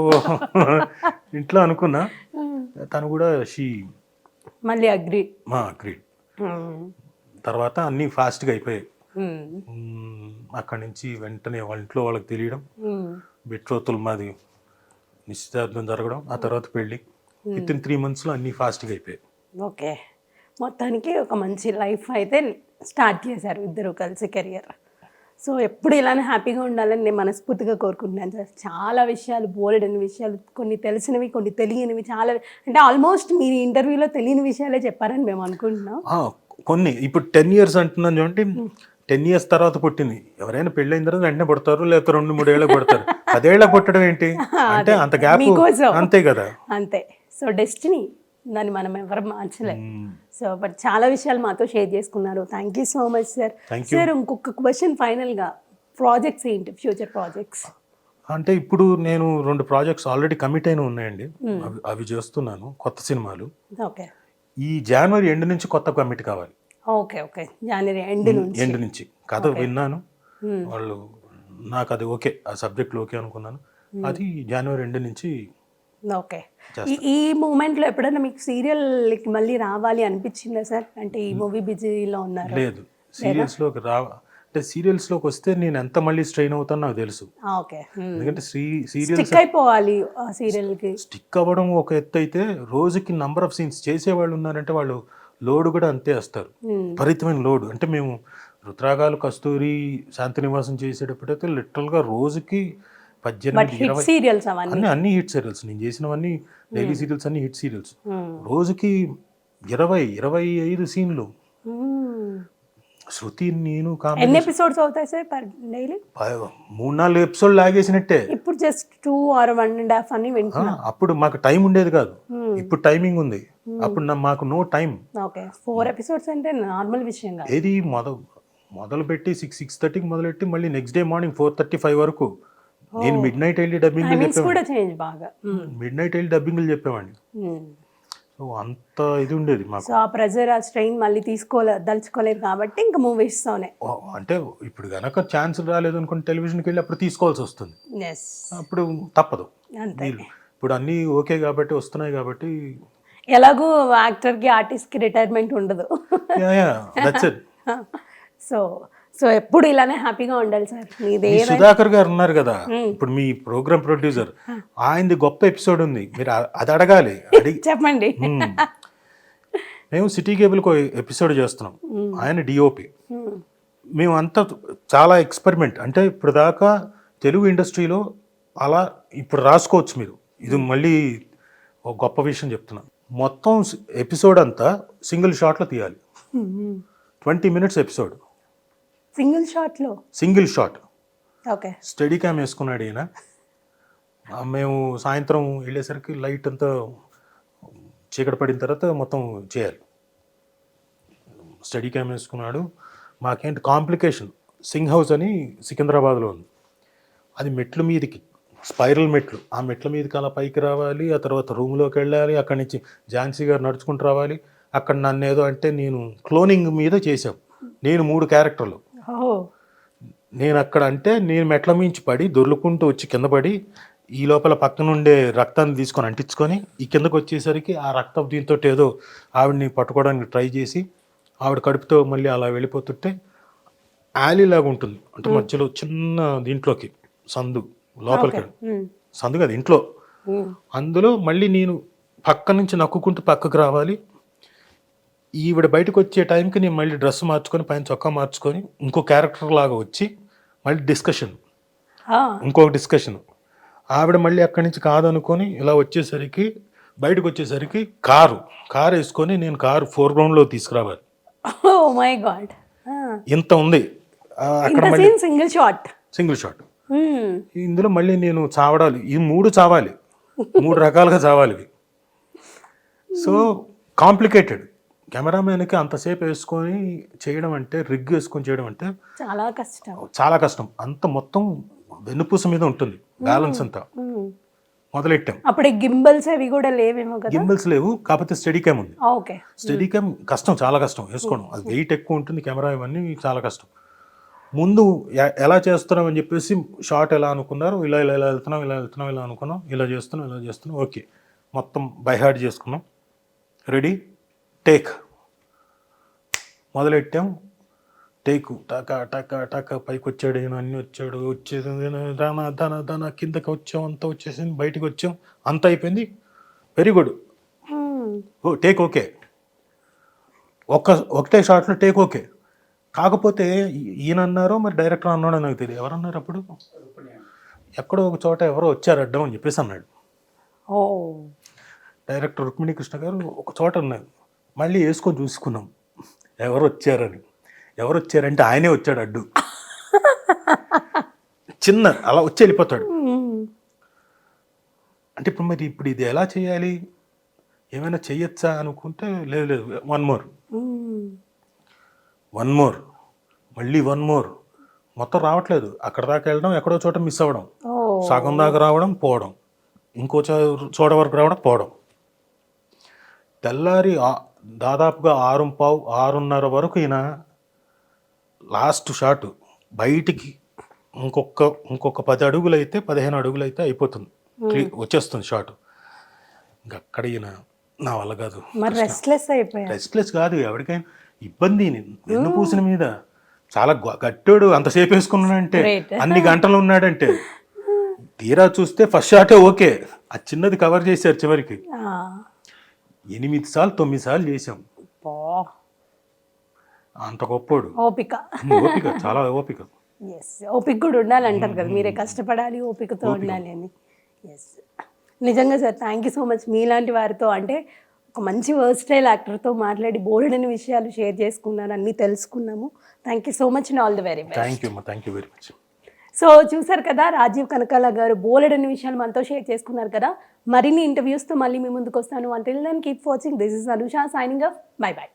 ఇంట్లో అనుకున్నా. తను కూడా మళ్ళీ అగ్రీ. తర్వాత అన్నీ ఫాస్ట్గా అయిపోయాయి. అక్కడి నుంచి వెంటనే వాళ్ళ ఇంట్లో వాళ్ళకి తెలియడం, బెట్రోతులు మాది నిశ్చితార్థం జరగడం, ఆ తర్వాత పెళ్ళి. వితిన్ 3 monthsలో అన్నీ ఫాస్ట్గా అయిపోయాయి. ఓకే. మొత్తానికి ఒక మంచి లైఫ్ అయితే స్టార్ట్ చేశారు ఇద్దరు కలిసి కెరియర్. సో ఎప్పుడు ఇలానే హ్యాపీగా ఉండాలని నేను మనస్ఫూర్తిగా కోరుకుంటున్నాను సార్. చాలా విషయాలు, బోల్డ్ అనే విషయాలు, కొన్ని తెలిసినవి, కొన్ని తెలియనివి, చాలా అంటే ఆల్మోస్ట్ మీరు ఇంటర్వ్యూలో తెలియని విషయాలే చెప్పారని మేము అనుకుంటున్నాం. కొన్ని ఇప్పుడు 10 years అంటున్నాను చూడండి, 10 years తర్వాత పుట్టింది. ఎవరైనా పెళ్ళైన తర్వాత వెంటనే పుడతారు, లేకపోతే 2-3 ఏళ్ళకి పుడతారు. 10 ఏళ్ళకి పుట్టడం ఏంటి అంటే అంత గ్యాప్, అంతే కదా. అంతే. సో డెస్టినీ, దాన్ని మనం ఎవరు మార్చలేం. సో బట్ చాలా విషయాలు మాతో షేర్ చేసుకున్నారు. Thank you so much sir. Sir ఇంకొక క్వశ్చన్ ఫైనల్గా, ప్రాజెక్ట్స్ ఏంటి, ఫ్యూచర్ ప్రాజెక్ట్స్? అంటే ఇప్పుడు నేను 2 ప్రాజెక్ట్స్ ఆల్రెడీ కమిట్ అయిన ఉన్నాయండి, అవి చేస్తున్నాను, కొత్త సినిమాలు. ఓకే. ఈ జనవరి ఎండ్ నుంచి కొత్త కమిట్ కావాలి. ఓకే. జనవరి ఎండ్ నుంచి కథ విన్నాను, వాళ్ళు నాకు అది ఓకే, ఆ సబ్జెక్ట్లో ఓకే అనుకున్నాను. అది జనవరి ఎండ్ నుంచి. ఓకే. ఈ మూమెంట్లో ఎప్పుడైనా మీకు సీరియల్కి మళ్ళీ రావాలి అనిపించిందా సార్? అంటే ఈ మూవీ బిజీలో ఉన్నారు. లేదు, సీరియల్స్లోకి అంటే సీరియల్స్లోకి వస్తే నేను ఎంత మళ్ళీ స్ట్రెయిన్ అవుతాను నాకు తెలుసు. ఓకే. ఎందుకంటే సీరియల్స్ అయిపోవాలి, సీరియల్కి స్టిక్ అవ్వడం ఒక ఎత్తు అయితే, రోజుకి నంబర్ ఆఫ్ సీన్స్ చేసేవాళ్ళు ఉన్నారంటే వాళ్ళు లోడ్ కూడా అంతే వస్తారు, విపరీతమైన లోడ్. అంటే మేము రుద్రాగాలు, కస్తూరి, శాంతినివాసం చేసేటప్పుడైతే లిటరల్గా రోజుకి బట్ 18 హిట్ 20 సీరియల్స్ అవన్నీ. అన్ని హిట్ సీరియల్స్, నేను చేసినవన్నీ డైలీ సీరియల్స్ అన్ని హిట్ సీరియల్స్. రోజుకి 20-25 సీన్లు. శృతి నేను ఎన్ని ఎపిసోడ్స్ అవుతాయి సార్ పర్ డైలీ? 3-4 ఎపిసోడ్ లాగేసినట్టే. ఇప్పుడు జస్ట్ 2 or 1.5 అని వింటున్నా. అప్పుడు మాకు టైం ఉండేది కాదు, ఇప్పుడు టైమింగ్ ఉంది. అప్పుడు మాకు నో టైం. ఓకే, 4 ఎపిసోడ్స్ అంటే నార్మల్ విషయం కాదు. ఏది మొదలు పెట్టి 6:30కి మొదలెట్టి మళ్ళీ నెక్స్ట్ డే మార్నింగ్ 4:35 వరకు నేను మిడ్ నైట్ వెళ్ళి డబ్బింగ్ టైమింగ్స్ కూడా చేంజ్ బాగా. మిడ్ నైట్ వెళ్ళి డబ్బింగ్లు చెప్పేవాడిని. సో అంత ఇది ఉండేది మాకు. సో ఆ ప్రెజర్, ఆ స్ట్రెయిన్ మళ్ళీ దలుచుకోలేదు కాబట్టి ఇంకా మూవీస్తోనే. అంటే ఇప్పుడు కనుక ఛాన్స్ రాలేదు అనుకుని టెలివిజన్కి వెళ్ళి అప్పుడు తీసుకోవాల్సి వస్తుంది. అప్పుడు తప్పదు. ఇప్పుడు అన్నీ ఓకే కాబట్టి వస్తున్నాయి కాబట్టి ఎలాగో యాక్టర్కి ఆర్టిస్ట్కి రిటైర్మెంట్ ఉండదు. సో ఎప్పుడు ఇలానే హ్యాపీగా ఉండాలి సార్. సుధాకర్ గారు ఉన్నారు కదా ఇప్పుడు మీ ప్రోగ్రామ్ ప్రొడ్యూసర్, ఆయనది గొప్ప ఎపిసోడ్ ఉంది, మీరు అది అడగాలి. చెప్పండి. మేము సిటీ కేబుల్కి ఎపిసోడ్ చేస్తున్నాం, ఆయన డిఓపి. మేము అంతా చాలా ఎక్స్పెరిమెంట్. అంటే ఇప్పుడు దాకా తెలుగు ఇండస్ట్రీలో అలా ఇప్పుడు రాసుకోవచ్చు మీరు. ఇది మళ్ళీ ఒక గొప్ప విషయం చెప్తున్నా. మొత్తం ఎపిసోడ్ అంతా సింగిల్ షాట్లో తీయాలి. 20 minutes episode, single shot. Okay, study cam వేసుకున్నాడు ఈయన. మేము సాయంత్రం వెళ్ళేసరికి లైట్ అంతా చీకటి పడిన తర్వాత మొత్తం చేయాలి. స్టడీ క్యామ్ వేసుకున్నాడు. మాకేంటి కాంప్లికేషన్, సింగ్ హౌస్ అని సికింద్రాబాద్లో ఉంది. అది మెట్ల మీదకి, స్పైరల్ మెట్లు. ఆ మెట్ల మీదకి అలా పైకి రావాలి, ఆ తర్వాత రూమ్లోకి వెళ్ళాలి, అక్కడి నుంచి ఝాన్సీ గారు నడుచుకుంటూ రావాలి. అక్కడ నన్ను ఏదో అంటే నేను క్లోనింగ్ మీద చేశాం. నేను 3 క్యారెక్టర్లు. నేను అక్కడ అంటే నేను మెట్ల మించి పడి దొర్లుకుంటూ వచ్చి కింద పడి ఈ లోపల పక్కనుండే రక్తాన్ని తీసుకొని అంటించుకొని ఈ కిందకు వచ్చేసరికి ఆ రక్తం దీంతో ఏదో ఆవిడని పట్టుకోవడానికి ట్రై చేసి ఆవిడ కడుపుతో మళ్ళీ అలా వెళ్ళిపోతుంటే లాగా ఉంటుంది. అంటే మధ్యలో చిన్న దీంట్లోకి సందు, లోపలికి సందు కదా ఇంట్లో, అందులో మళ్ళీ నేను పక్క నుంచి నక్కుకుంటూ పక్కకు రావాలి. ఈవిడ బయటకు వచ్చే టైంకి నేను మళ్ళీ డ్రెస్ మార్చుకొని పైన చొక్కా మార్చుకొని ఇంకో క్యారెక్టర్ లాగా వచ్చి మళ్ళీ డిస్కషన్, ఇంకొక డిస్కషన్. ఆవిడ మళ్ళీ అక్కడి నుంచి కాదనుకొని ఇలా వచ్చేసరికి బయటకు వచ్చేసరికి కారు వేసుకొని నేను కారు ఫోర్గ్రౌండ్లో తీసుకురావాలి. ఇంత ఉంది అక్కడ. మళ్ళీ సింగిల్ షాట్. ఇందులో మళ్ళీ నేను చావడాలి, ఈ 3 చావాలి, 3 రకాలుగా చావాలి. So complicated. కెమెరామెన్కి అంతసేపు వేసుకొని చేయడం అంటే, రిగ్ వేసుకొని చేయడం అంటే చాలా కష్టం. అంత మొత్తం వెన్నుపూస మీద ఉంటుంది బ్యాలెన్స్ అంతా. మొదలెట్టాం. అప్పుడు గింబల్స్ అవి కూడా లేవేమో కదా? గింబల్స్ లేవు, కాకపోతే స్టడీ క్యామ్ ఉంది. స్టడీ క్యామ్ కష్టం, చాలా కష్టం వేసుకోవడం. అది వెయిట్ ఎక్కువ ఉంటుంది, కెమెరా ఇవన్నీ చాలా కష్టం. ముందు ఎలా చేస్తున్నాం అని చెప్పేసి షార్ట్ ఎలా అనుకున్నారు, ఇలా వెళ్తున్నాం అనుకున్నాం, ఇలా చేస్తున్నాం. ఓకే, మొత్తం బై హార్ట్ చేసుకున్నాం. Ready, take. మొదలెట్టాం. టేకు టక పైకి వచ్చాడు, అన్నీ వచ్చేది దానా కిందకి వచ్చాం, అంతా వచ్చేసింది, బయటకు వచ్చాం, అంతా అయిపోయింది. Very good, take okay. ఒకటే షాట్లో టేక్ ఓకే. కాకపోతే ఈయన అన్నారో మరి డైరెక్టర్ అన్నాడో నాకు తెలియదు. ఎవరన్నారు అప్పుడు? ఎక్కడో ఒక చోట ఎవరో వచ్చారు అడ్డం అని చెప్పేసి అన్నాడు డైరెక్టర్ రుక్మిణీ కృష్ణ గారు. ఒక చోట అన్నారు. మళ్ళీ వేసుకొని చూసుకున్నాం ఎవరు వచ్చారంటే ఆయనే వచ్చాడు అడ్డు. చిన్న అలా వచ్చి వెళ్ళిపోతాడు. అంటే ఇప్పుడు ఇది ఎలా చేయాలి, ఏమైనా చెయ్యొచ్చా అనుకుంటే లేదు, వన్ మోర్, మళ్ళీ 1 more. మొత్తం రావట్లేదు. అక్కడ దాకా వెళ్ళడం, ఎక్కడో చోట మిస్ అవ్వడం, సగం దాకా రావడం, పోవడం, ఇంకో చోట వరకు రావడం, పోవడం. తెల్లారి దాదాపుగా 6:15, 6:30 వరకు ఈయన లాస్ట్ షాట్ బయటికి ఇంకొక 10 అడుగులు అయితే 15 అడుగులు అయితే అయిపోతుంది, వచ్చేస్తుంది షాట్. ఇంకక్కడ ఈయన నా వల్ల కాదు, రెస్ట్లెస్ కాదు, ఎవరికైనా ఇబ్బంది. వెన్ను పూసిన మీద చాలా గట్టాడు, అంతసేపు వేసుకున్నాడంటే, అన్ని గంటలు ఉన్నాడంటే. తీరా చూస్తే ఫస్ట్ షాటే ఓకే, ఆ చిన్నది కవర్ చేశారు చివరికి. 8 సార్లు 9 సార్లు చేసాం. అంత గొప్పోడు. ఓపిక, చాలా ఓపిక. ఎస్, ఓపిక కూడా ఉండాలి అంటారు కదా, మీరే కష్టపడాలి, ఓపికతో ఉండాలి అని. ఎస్, నిజంగా sir thank you so much. మీలాంటి వారితో అంటే ఒక మంచి వర్స్టైల్ యాక్టర్తో మాట్లాడి బోల్డని విషయాలు షేర్ చేసుకున్నారు, అన్నీ తెలుసుకున్నాము. Thank you so much and all the very best. Thank you అమ్మా, thank you very much. So చూసారు కదా, రాజీవ్ కనకాల గారు బోలెడని విషయాలు మనతో షేర్ చేసుకున్నారు కదా. మరిన్ని ఇంటర్వ్యూస్తో మళ్ళీ మీ ముందుకు వస్తాను. Until then keep watching. This is Anusha signing off. Bye by.